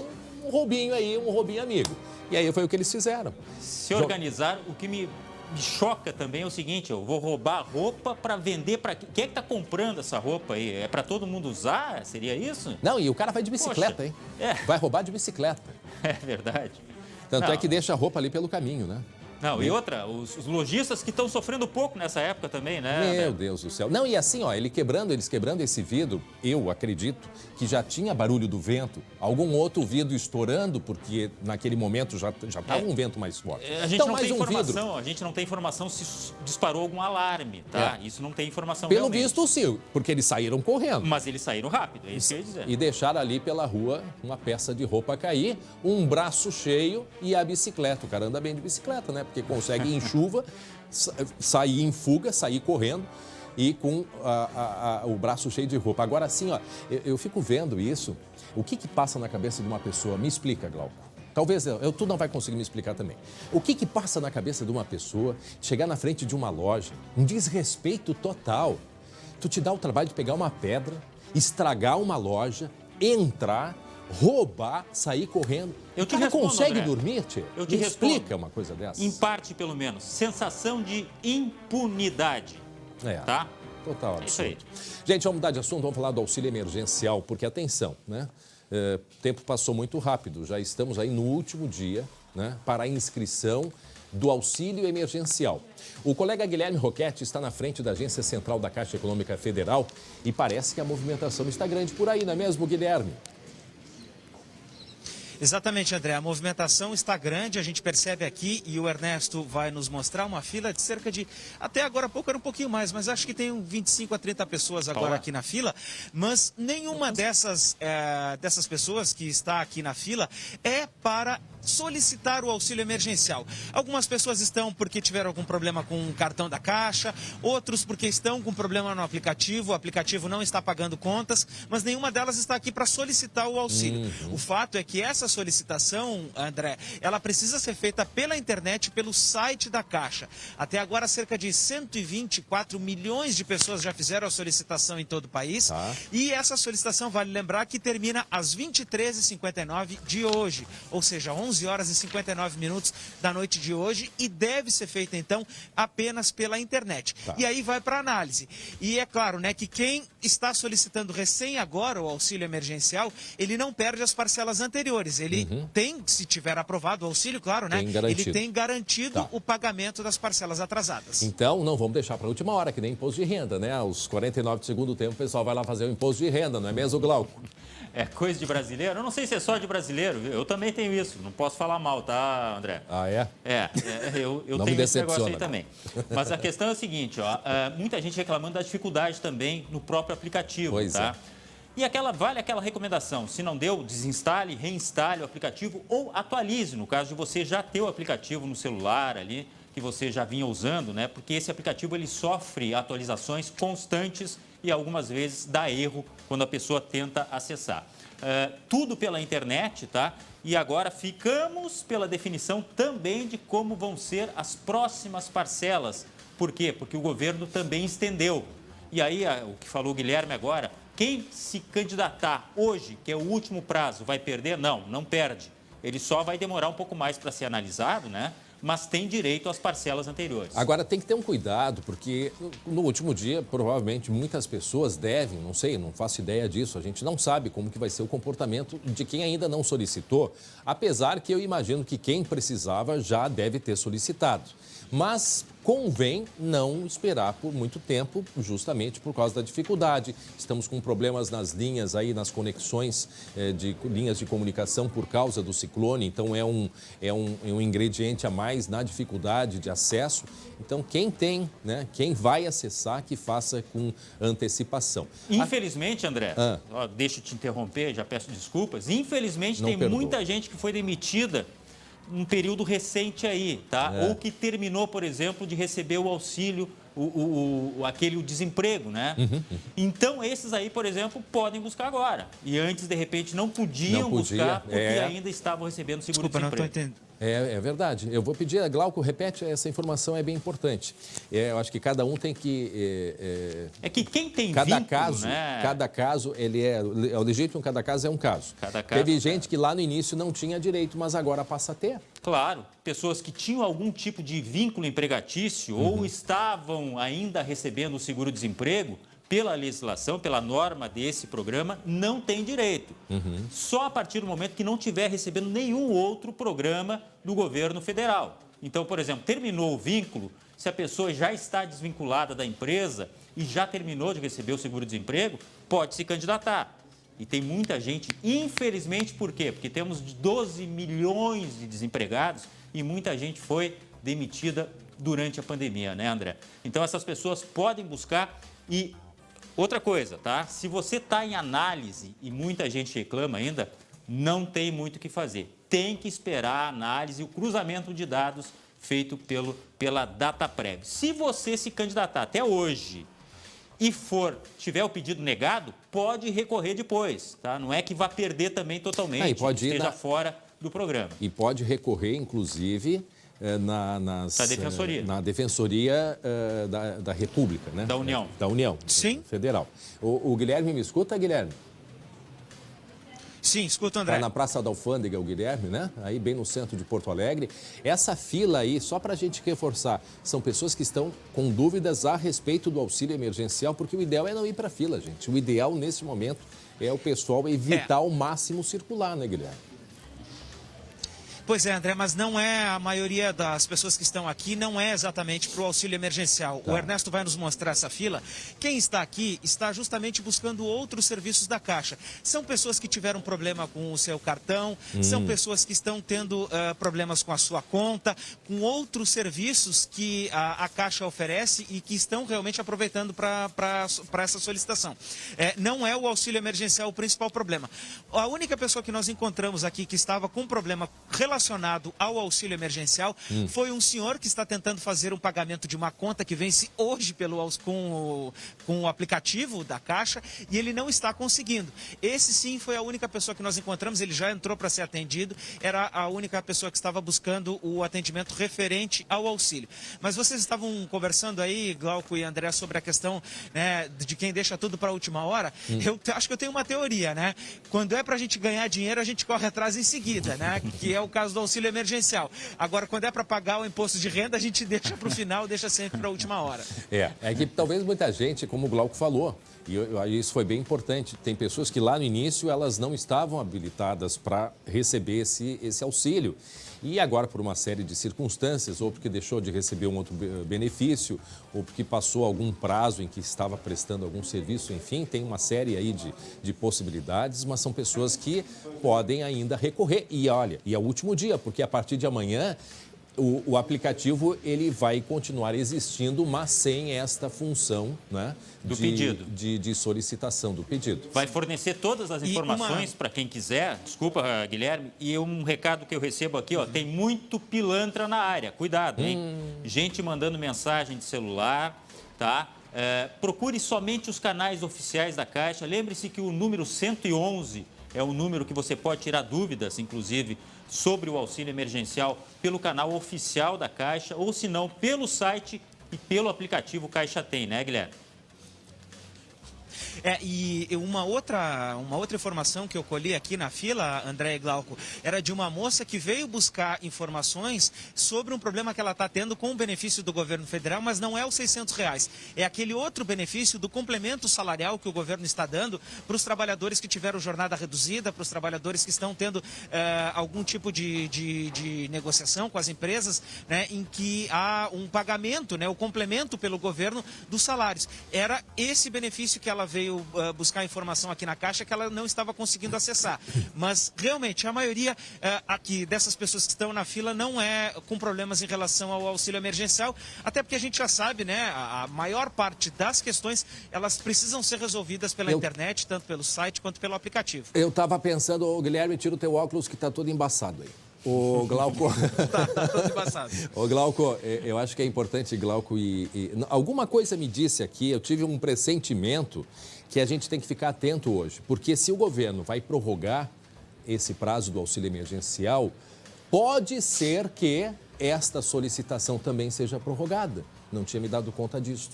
roubinho aí, um roubinho amigo. E aí foi o que eles fizeram. Se organizar, o que me choca também é o seguinte, eu vou roubar roupa para vender para... Quem é que está comprando essa roupa aí? É para todo mundo usar? Seria isso? Não, e o cara vai de bicicleta, hein? Vai roubar de bicicleta. É verdade. Tanto é que deixa a roupa ali pelo caminho, né? Não, e outra, os lojistas que estão sofrendo pouco nessa época também, né? Meu Deus do céu. Não, e assim, eles quebrando esse vidro, eu acredito que já tinha barulho do vento, algum outro vidro estourando, porque naquele momento já estava um vento mais forte. A gente não tem informação, a gente não tem informação se disparou algum alarme, tá? Isso não tem informação Pelo realmente. visto, sim, porque eles saíram correndo. Mas eles saíram rápido, é isso que eu ia dizer. E deixaram ali pela rua uma peça de roupa cair, um braço cheio e a bicicleta. O cara anda bem de bicicleta, né? Porque consegue em chuva sair em fuga, sair correndo e com o braço cheio de roupa. Agora sim, eu fico vendo isso. O que passa na cabeça de uma pessoa? Me explica, Glauco. Talvez tu não vai conseguir me explicar também. O que passa na cabeça de uma pessoa chegar na frente de uma loja, um desrespeito total. Tu te dá o trabalho de pegar uma pedra, estragar uma loja, entrar, roubar, sair correndo. Eu te respondo, consegue André. Dormir, Tchê? Eu te Me respondo. explica uma coisa dessa. Em parte, pelo menos. Sensação de impunidade. Tá? Total, absurdo. É isso aí. Gente, vamos mudar de assunto, vamos falar do auxílio emergencial, porque atenção, né? O tempo passou muito rápido, já estamos aí no último dia, né, para a inscrição do auxílio emergencial. O colega Guilherme Roquette está na frente da Agência Central da Caixa Econômica Federal e parece que a movimentação está grande por aí, não é mesmo, Guilherme? Exatamente, André. A movimentação está grande, a gente percebe aqui, e o Ernesto vai nos mostrar uma fila de cerca de, até agora há pouco era um pouquinho mais, mas acho que tem 25 a 30 pessoas agora aqui na fila, mas nenhuma dessas pessoas que está aqui na fila é para solicitar o auxílio emergencial. Algumas pessoas estão porque tiveram algum problema com o cartão da Caixa, outros porque estão com problema no aplicativo, o aplicativo não está pagando contas, mas nenhuma delas está aqui para solicitar o auxílio. O fato é que essa solicitação, André, ela precisa ser feita pela internet, pelo site da Caixa. Até agora, cerca de 124 milhões de pessoas já fizeram a solicitação em todo o país. E essa solicitação, vale lembrar, que termina às 23h59 de hoje, ou seja, 11 11 horas e 59 minutos da noite de hoje e deve ser feita, então, apenas pela internet. Tá. E aí vai para análise. E é claro, né, que quem está solicitando recém agora o auxílio emergencial, ele não perde as parcelas anteriores. Ele tem, se tiver aprovado o auxílio, claro, né? Ele tem garantido o pagamento das parcelas atrasadas. Então, não vamos deixar para a última hora, que nem imposto de renda, né? Aos 49 do segundo tempo, o pessoal vai lá fazer o imposto de renda, não é mesmo, Glauco? É coisa de brasileiro? Eu não sei se é só de brasileiro, viu? Eu também tenho isso, não posso falar mal, tá, André? Ah, é? Eu tenho esse negócio aí também. Mas a questão é o seguinte, ó, muita gente reclamando da dificuldade também no próprio aplicativo, pois tá? E vale aquela recomendação, se não deu, desinstale, reinstale o aplicativo ou atualize, no caso de você já ter o aplicativo no celular ali, que você já vinha usando, né? Porque esse aplicativo ele sofre atualizações constantes e algumas vezes dá erro quando a pessoa tenta acessar. Tudo pela internet, tá? E agora ficamos pela definição também de como vão ser as próximas parcelas. Por quê? Porque o governo também estendeu. E aí, o que falou o Guilherme agora, quem se candidatar hoje, que é o último prazo, vai perder? Não, não perde. Ele só vai demorar um pouco mais para ser analisado, né? Mas tem direito às parcelas anteriores. Agora, tem que ter um cuidado, porque no último dia, provavelmente, muitas pessoas devem, não sei, não faço ideia disso, a gente não sabe como que vai ser o comportamento de quem ainda não solicitou, apesar que eu imagino que quem precisava já deve ter solicitado. Mas convém não esperar por muito tempo, justamente por causa da dificuldade. Estamos com problemas nas linhas aí, nas conexões de linhas de comunicação por causa do ciclone, então é um ingrediente a mais na dificuldade de acesso. Então, quem tem, né, quem vai acessar, que faça com antecipação. Infelizmente, André, deixa eu te interromper, já peço desculpas, infelizmente tem muita gente que foi demitida um período recente aí, tá? Ou que terminou, por exemplo, de receber o auxílio, o desemprego, né? Então, esses aí, por exemplo, podem buscar agora. E antes, de repente, não podiam buscar porque ainda estavam recebendo seguro-desemprego. Não estou entendendo. É verdade. Eu vou pedir, Glauco, repete, essa informação é bem importante. Eu acho que cada um tem que... que quem tem cada vínculo, caso, né? Cada caso, ele é legítimo, cada caso é um caso. Teve gente que lá no início não tinha direito, mas agora passa a ter. Claro, pessoas que tinham algum tipo de vínculo empregatício ou estavam ainda recebendo o seguro-desemprego, pela legislação, pela norma desse programa, não tem direito. Só a partir do momento que não estiver recebendo nenhum outro programa do governo federal. Então, por exemplo, terminou o vínculo, se a pessoa já está desvinculada da empresa e já terminou de receber o seguro-desemprego, pode se candidatar. E tem muita gente, infelizmente, por quê? Porque temos 12 milhões de desempregados e muita gente foi demitida durante a pandemia, né, André? Então, essas pessoas podem buscar e... Outra coisa, tá? Se você está em análise e muita gente reclama ainda, não tem muito o que fazer. Tem que esperar a análise e o cruzamento de dados feito pela Dataprev. Se você se candidatar até hoje e tiver o pedido negado, pode recorrer depois, tá? Não é que vá perder também totalmente, esteja fora do programa. E pode recorrer, inclusive... na Defensoria da República, né? Da União. Da União. Sim. Federal. O Guilherme me escuta, Guilherme? Sim, escuta, André. Está na Praça da Alfândega, o Guilherme, né? Aí bem no centro de Porto Alegre. Essa fila aí, só para a gente reforçar, são pessoas que estão com dúvidas a respeito do auxílio emergencial, porque o ideal é não ir para a fila, gente. O ideal, nesse momento, é o pessoal evitar ao máximo circular, né, Guilherme? Pois é, André, mas não é a maioria das pessoas que estão aqui, não é exatamente para o auxílio emergencial. Tá. O Ernesto vai nos mostrar essa fila. Quem está aqui está justamente buscando outros serviços da Caixa. São pessoas que tiveram problema com o seu cartão, são pessoas que estão tendo problemas com a sua conta, com outros serviços que a Caixa oferece e que estão realmente aproveitando para essa solicitação. Não é o auxílio emergencial o principal problema. A única pessoa que nós encontramos aqui que estava com problema relacionado ao auxílio emergencial foi um senhor que está tentando fazer um pagamento de uma conta que vence hoje com o aplicativo da Caixa e ele não está conseguindo. Esse sim foi a única pessoa que nós encontramos, ele já entrou para ser atendido, era a única pessoa que estava buscando o atendimento referente ao auxílio. Mas vocês estavam conversando aí, Glauco e André, sobre a questão, né, de quem deixa tudo para a última hora. Eu acho que eu tenho uma teoria, né? Quando é para a gente ganhar dinheiro, a gente corre atrás em seguida, né? Que é o caso caso do auxílio emergencial. Agora, quando é para pagar o imposto de renda, a gente deixa para o final, deixa sempre para a última hora. É que talvez muita gente, como o Glauco falou, e isso foi bem importante, tem pessoas que lá no início elas não estavam habilitadas para receber esse auxílio. E agora, por uma série de circunstâncias, ou porque deixou de receber um outro benefício, ou porque passou algum prazo em que estava prestando algum serviço, enfim, tem uma série aí de possibilidades, mas são pessoas que podem ainda recorrer. E olha, e é o último dia, porque a partir de amanhã o aplicativo ele vai continuar existindo, mas sem esta função, né, do pedido. De solicitação do pedido. Vai fornecer todas as informações para quem quiser. Desculpa, Guilherme. E um recado que eu recebo aqui, ó, tem muito pilantra na área. Cuidado, hein? Gente mandando mensagem de celular, tá? Procure somente os canais oficiais da Caixa. Lembre-se que o número 111 é o número que você pode tirar dúvidas, inclusive, sobre o auxílio emergencial pelo canal oficial da Caixa ou, se não, pelo site e pelo aplicativo Caixa Tem, né, Guilherme? E uma outra informação que eu colhi aqui na fila, André e Glauco, era de uma moça que veio buscar informações sobre um problema que ela está tendo com o benefício do governo federal, mas não é os R$600. É aquele outro benefício do complemento salarial que o governo está dando para os trabalhadores que tiveram jornada reduzida, para os trabalhadores que estão tendo algum tipo de negociação com as empresas, né, em que há um pagamento, né, o complemento pelo governo dos salários. Era esse benefício que ela veio buscar informação aqui na Caixa que ela não estava conseguindo acessar. Mas, realmente, a maioria aqui dessas pessoas que estão na fila não é com problemas em relação ao auxílio emergencial, até porque a gente já sabe, né, a maior parte das questões, elas precisam ser resolvidas pela internet, tanto pelo site quanto pelo aplicativo. Eu estava pensando, Guilherme, tira o teu óculos que está todo embaçado aí. O Glauco... tá todo embaçado. Ô, Glauco, eu acho que é importante, Glauco, alguma coisa me disse aqui, eu tive um pressentimento que a gente tem que ficar atento hoje. Porque se o governo vai prorrogar esse prazo do auxílio emergencial, pode ser que esta solicitação também seja prorrogada. Não tinha me dado conta disso.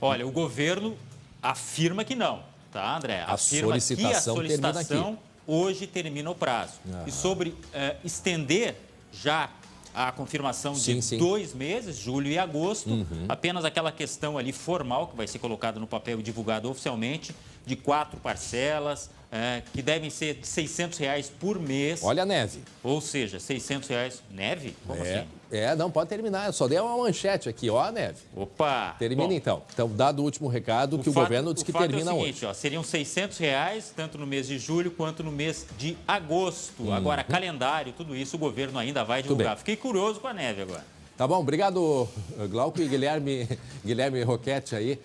Olha, o governo afirma que não, tá, André? Afirma que a solicitação hoje termina o prazo. E sobre estender já a confirmação de 2 meses, julho e agosto, apenas aquela questão ali formal, que vai ser colocada no papel e divulgado oficialmente, de 4 parcelas, que devem ser de R$600 por mês. Olha a neve. Ou seja, R$600. Neve? Como assim? Não, pode terminar. Eu só dei uma manchete aqui, ó a neve. Opa! Termina então. Então, dado o último recado, que o governo diz que termina hoje. O seguinte, ó, seriam R$600, tanto no mês de julho quanto no mês de agosto. Agora, calendário, tudo isso, o governo ainda vai divulgar. Fiquei curioso com a neve agora. Tá bom, obrigado, Glauco e Guilherme Roquete aí,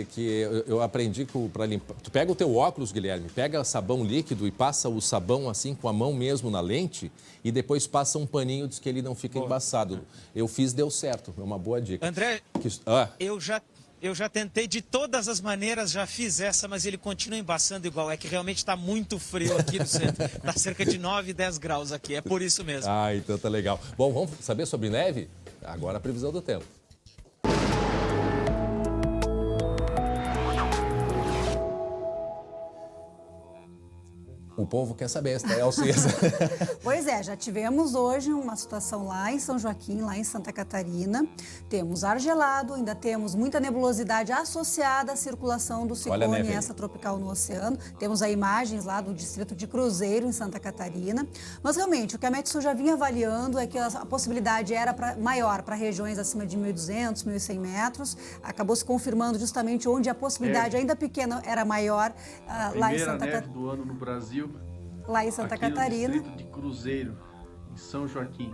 que eu aprendi para limpar. Tu pega o teu óculos, Guilherme, pega sabão líquido e passa o sabão assim com a mão mesmo na lente e depois passa um paninho, diz que ele não fica embaçado. Eu fiz, deu certo, é uma boa dica. André, eu já tentei de todas as maneiras, já fiz essa, mas ele continua embaçando igual. É que realmente está muito frio aqui no centro. Está cerca de 9, 10 graus aqui, é por isso mesmo. Então tá legal. Bom, vamos saber sobre neve? Agora a previsão do tempo. O povo quer saber, se é César. Pois é, já tivemos hoje uma situação lá em São Joaquim, lá em Santa Catarina. Temos ar gelado, ainda temos muita nebulosidade associada à circulação do ciclone extratropical no oceano. Temos aí imagens lá do distrito de Cruzeiro, em Santa Catarina. Mas realmente, o que a Metsul já vinha avaliando é que a possibilidade era maior para regiões acima de 1.200, 1.100 metros. Acabou se confirmando justamente onde a possibilidade ainda pequena era maior, lá em Santa Catarina. Do ano no Brasil. Lá em Santa Catarina. No distrito de Cruzeiro, em São Joaquim.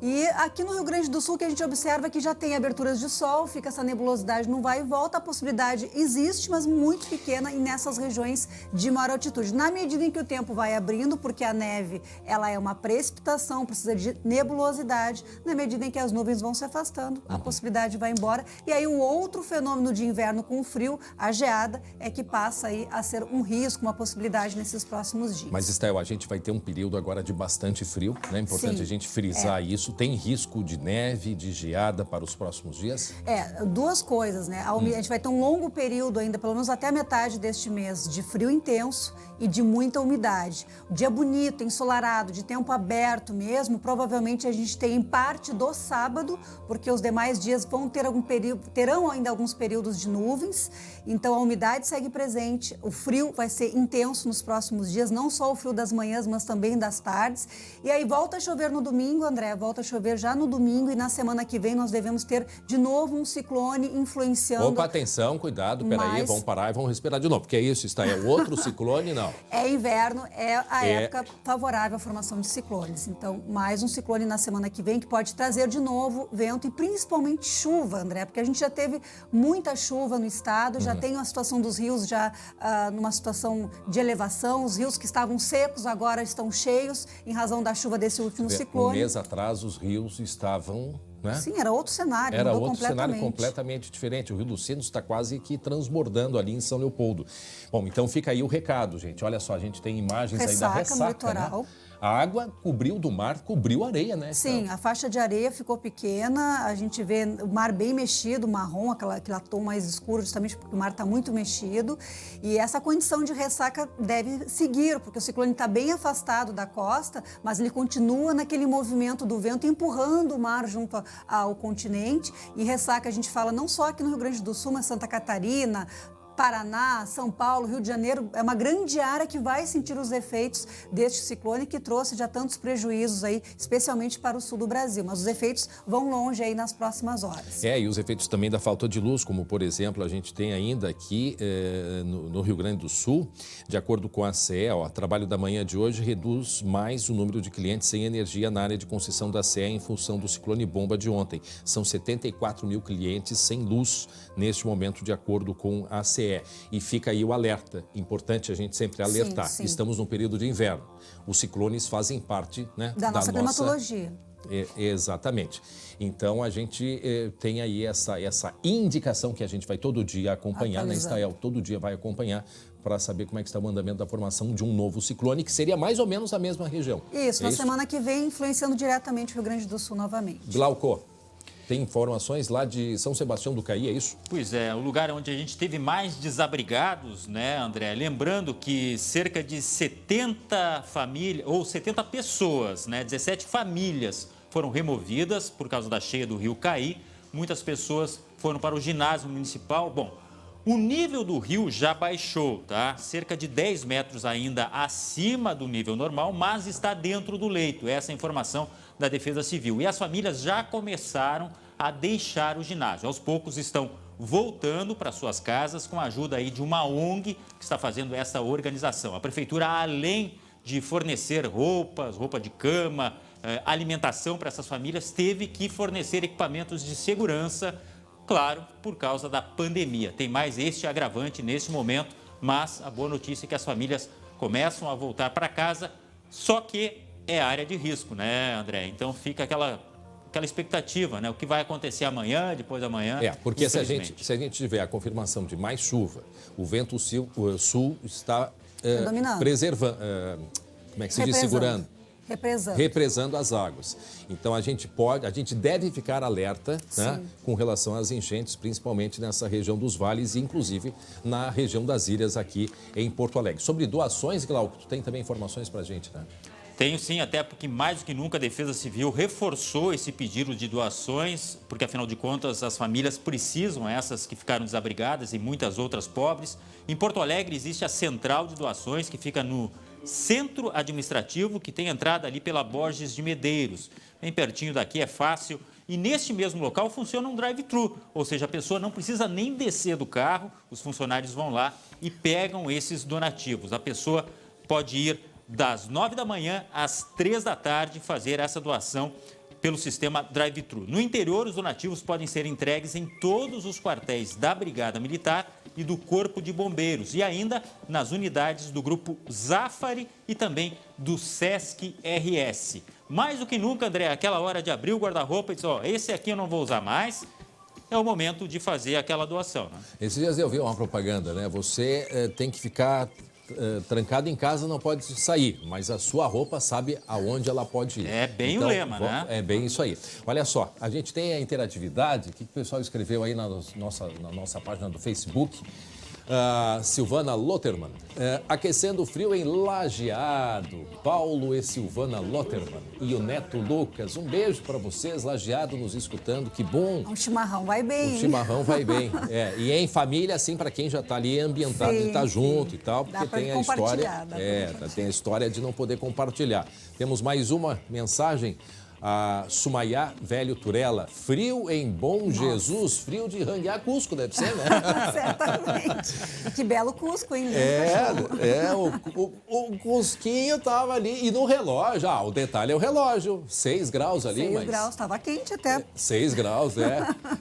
E aqui no Rio Grande do Sul, que a gente observa que já tem aberturas de sol, fica essa nebulosidade, não vai e volta, a possibilidade existe, mas muito pequena e nessas regiões de maior altitude. Na medida em que o tempo vai abrindo, porque a neve ela é uma precipitação, precisa de nebulosidade, na medida em que as nuvens vão se afastando, a possibilidade vai embora. E aí um outro fenômeno de inverno com o frio, a geada, é que passa aí a ser um risco, uma possibilidade nesses próximos dias. Mas, Estel, a gente vai ter um período agora de bastante frio, né? É importante a gente frisar isso. tem risco de neve, de geada para os próximos dias? Duas coisas, né? A gente vai ter um longo período ainda, pelo menos até a metade deste mês, de frio intenso e de muita umidade. Dia bonito, ensolarado, de tempo aberto mesmo, provavelmente a gente tem em parte do sábado, porque os demais dias vão ter terão ainda alguns períodos de nuvens, então a umidade segue presente, o frio vai ser intenso nos próximos dias, não só o frio das manhãs, mas também das tardes. E aí volta a chover no domingo, André, volta a chover já no domingo, e na semana que vem nós devemos ter de novo um ciclone influenciando. Opa, atenção, cuidado, peraí, vamos parar e vamos respirar de novo, porque é isso, é outro ciclone, não. É inverno, é a época favorável à formação de ciclones. Então, mais um ciclone na semana que vem que pode trazer de novo vento e principalmente chuva, André, porque a gente já teve muita chuva no estado, já tem a situação dos rios já numa situação de elevação, os rios que estavam secos agora estão cheios em razão da chuva desse último ciclone. Um mês atrás os rios estavam... Né? Sim, era outro cenário. Era outro cenário completamente diferente. O Rio dos Sinos está quase que transbordando ali em São Leopoldo. Bom, então fica aí o recado, gente. Olha só, a gente tem imagens aí da ressaca no litoral. Né? A água cobriu do mar, cobriu a areia, né? Sim, a faixa de areia ficou pequena, a gente vê o mar bem mexido, marrom, aquele tom mais escuro, justamente porque o mar está muito mexido. E essa condição de ressaca deve seguir, porque o ciclone está bem afastado da costa, mas ele continua naquele movimento do vento, empurrando o mar junto ao continente. E ressaca a gente fala não só aqui no Rio Grande do Sul, mas Santa Catarina, Paraná, São Paulo, Rio de Janeiro, é uma grande área que vai sentir os efeitos deste ciclone que trouxe já tantos prejuízos aí, especialmente para o sul do Brasil. Mas os efeitos vão longe aí nas próximas horas. E os efeitos também da falta de luz, como por exemplo, a gente tem ainda aqui no Rio Grande do Sul, de acordo com a CE, o trabalho da manhã de hoje reduz mais o número de clientes sem energia na área de concessão da CE em função do ciclone bomba de ontem. São 74 mil clientes sem luz neste momento, de acordo com a CE. E fica aí o alerta, importante a gente sempre alertar. Sim. Estamos num período de inverno, os ciclones fazem parte, né, da nossa climatologia. Exatamente. Então a gente tem aí essa indicação que a gente vai todo dia acompanhar, né, Estael? Todo dia vai acompanhar para saber como é que está o andamento da formação de um novo ciclone, que seria mais ou menos a mesma região. Isso, na semana que vem, influenciando diretamente o Rio Grande do Sul novamente. Glauco, tem informações lá de São Sebastião do Caí, é isso? Pois é, o lugar onde a gente teve mais desabrigados, né, André? Lembrando que cerca de 70 famílias, ou 70 pessoas, né, 17 famílias foram removidas por causa da cheia do rio Caí. Muitas pessoas foram para o ginásio municipal. Bom, o nível do rio já baixou, tá? Cerca de 10 metros ainda acima do nível normal, mas está dentro do leito. Essa é a informação da Defesa Civil. E as famílias já começaram a deixar o ginásio. Aos poucos estão voltando para suas casas com a ajuda aí de uma ONG que está fazendo essa organização. A prefeitura, além de fornecer roupa de cama, alimentação para essas famílias, teve que fornecer equipamentos de segurança, claro, por causa da pandemia. Tem mais este agravante nesse momento, mas a boa notícia é que as famílias começam a voltar para casa, só que é área de risco, né, André? Então fica aquela expectativa, né? O que vai acontecer amanhã, depois da manhã. Porque se a gente tiver a confirmação de mais chuva, o vento sul está preservando, como é que se diz? Segurando. Represando as águas. Então a gente deve ficar alerta, né, com relação às enchentes, principalmente nessa região dos vales e inclusive na região das ilhas aqui em Porto Alegre. Sobre doações, Glauco, tu tem também informações para a gente, né? Tenho sim, até porque mais do que nunca a Defesa Civil reforçou esse pedido de doações, porque afinal de contas as famílias precisam, essas que ficaram desabrigadas e muitas outras pobres. Em Porto Alegre existe a Central de Doações, que fica no Centro Administrativo, que tem entrada ali pela Borges de Medeiros. Bem pertinho daqui, é fácil. E neste mesmo local funciona um drive-thru, ou seja, a pessoa não precisa nem descer do carro, os funcionários vão lá e pegam esses donativos. A pessoa pode ir das 9 da manhã às 3 da tarde fazer essa doação pelo sistema drive-thru. No interior, os donativos podem ser entregues em todos os quartéis da Brigada Militar e do Corpo de Bombeiros e ainda nas unidades do Grupo Zafari e também do Sesc RS. Mais do que nunca, André, aquela hora de abrir o guarda-roupa e dizer, esse aqui eu não vou usar mais, é o momento de fazer aquela doação, né? Esses dias eu vi uma propaganda, né? Você tem que ficar trancado em casa não pode sair, mas a sua roupa sabe aonde ela pode ir. É bem o lema, né? É bem isso aí. Olha só, a gente tem a interatividade, o que o pessoal escreveu aí na nossa página do Facebook. Silvana Lotterman, aquecendo o frio em Lajeado. Paulo e Silvana Lotterman e o neto Lucas. Um beijo para vocês, Lajeado, nos escutando. Que bom. Um chimarrão vai bem. O chimarrão vai bem. E em família, assim, para quem já está ali ambientado e está junto e tal, porque tem a história. Tem a história de não poder compartilhar. Temos mais uma mensagem. A Sumayá Velho Turella, frio em Bom Jesus, frio de ranguear Cusco, deve ser, né? Certamente. Que belo Cusco, hein? O Cusquinho tava ali. E no relógio, o detalhe é o relógio, 6 graus ali. 6 graus, estava quente até. 6 graus,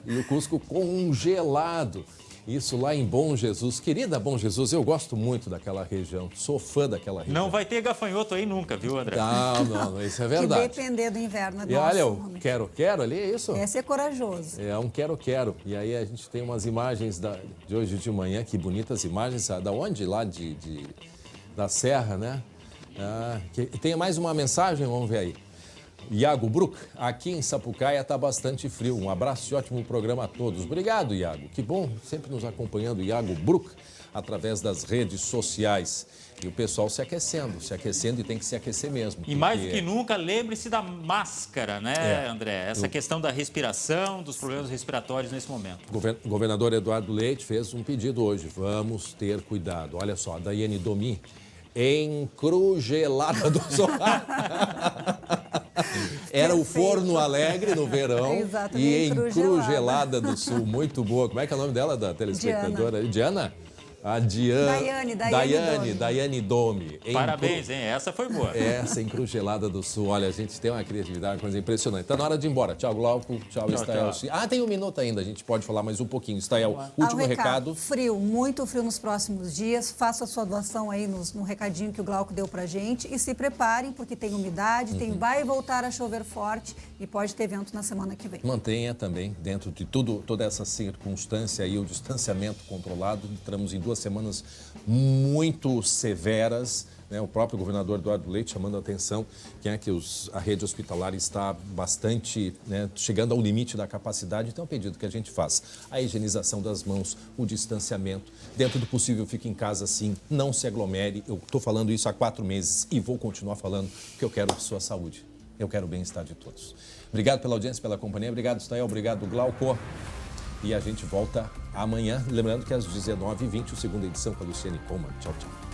e o Cusco congelado. Isso lá em Bom Jesus. Querida Bom Jesus, eu gosto muito daquela região. Sou fã daquela região. Não vai ter gafanhoto aí nunca, viu, André? Não, isso é verdade. Que depender do inverno. E olha, o quero ali, é isso? É ser corajoso. É um quero. E aí a gente tem umas imagens de hoje de manhã, que bonitas imagens. Da onde? Lá da Serra, né? Tem mais uma mensagem, vamos ver aí. Iago Bruck, aqui em Sapucaia está bastante frio. Um abraço e ótimo programa a todos. Obrigado, Iago. Que bom, sempre nos acompanhando, Iago Bruck, através das redes sociais. E o pessoal se aquecendo e tem que se aquecer mesmo. E mais do que nunca, lembre-se da máscara, né, André? Essa questão da respiração, dos problemas respiratórios nesse momento. O governador Eduardo Leite fez um pedido hoje. Vamos ter cuidado. Olha só, a Daiane Domi, encrugelada do sol. Era o Forno Alegre no verão e Encrugelada do Sul. Muito boa. Como é que é o nome dela, da telespectadora? Diana? A Daiane Domi. Parabéns, hein? Essa foi boa. Essa Encrugelada do Sul. Olha, a gente tem uma criatividade, uma coisa impressionante. Está na hora de ir embora. Tchau, Glauco. Tchau, Estael. Tem um minuto ainda. A gente pode falar mais um pouquinho. Estael, último recado. Frio, muito frio nos próximos dias. Faça a sua doação aí no recadinho que o Glauco deu pra gente. E se preparem, porque tem umidade, vai voltar a chover forte e pode ter vento na semana que vem. Mantenha também, dentro de toda essa circunstância aí, o distanciamento controlado. Entramos em 2 semanas muito severas, né? O próprio governador Eduardo Leite chamando a atenção que a rede hospitalar está bastante, chegando ao limite da capacidade. Então é um pedido que a gente faz. A higienização das mãos, o distanciamento. Dentro do possível, fique em casa sim, não se aglomere. Eu estou falando isso há 4 meses e vou continuar falando porque eu quero a sua saúde. Eu quero o bem-estar de todos. Obrigado pela audiência, pela companhia. Obrigado, Estael. Obrigado, Glauco. E a gente volta amanhã. Lembrando que às 19h20, a segunda edição com a Luciane Coman. Tchau, tchau.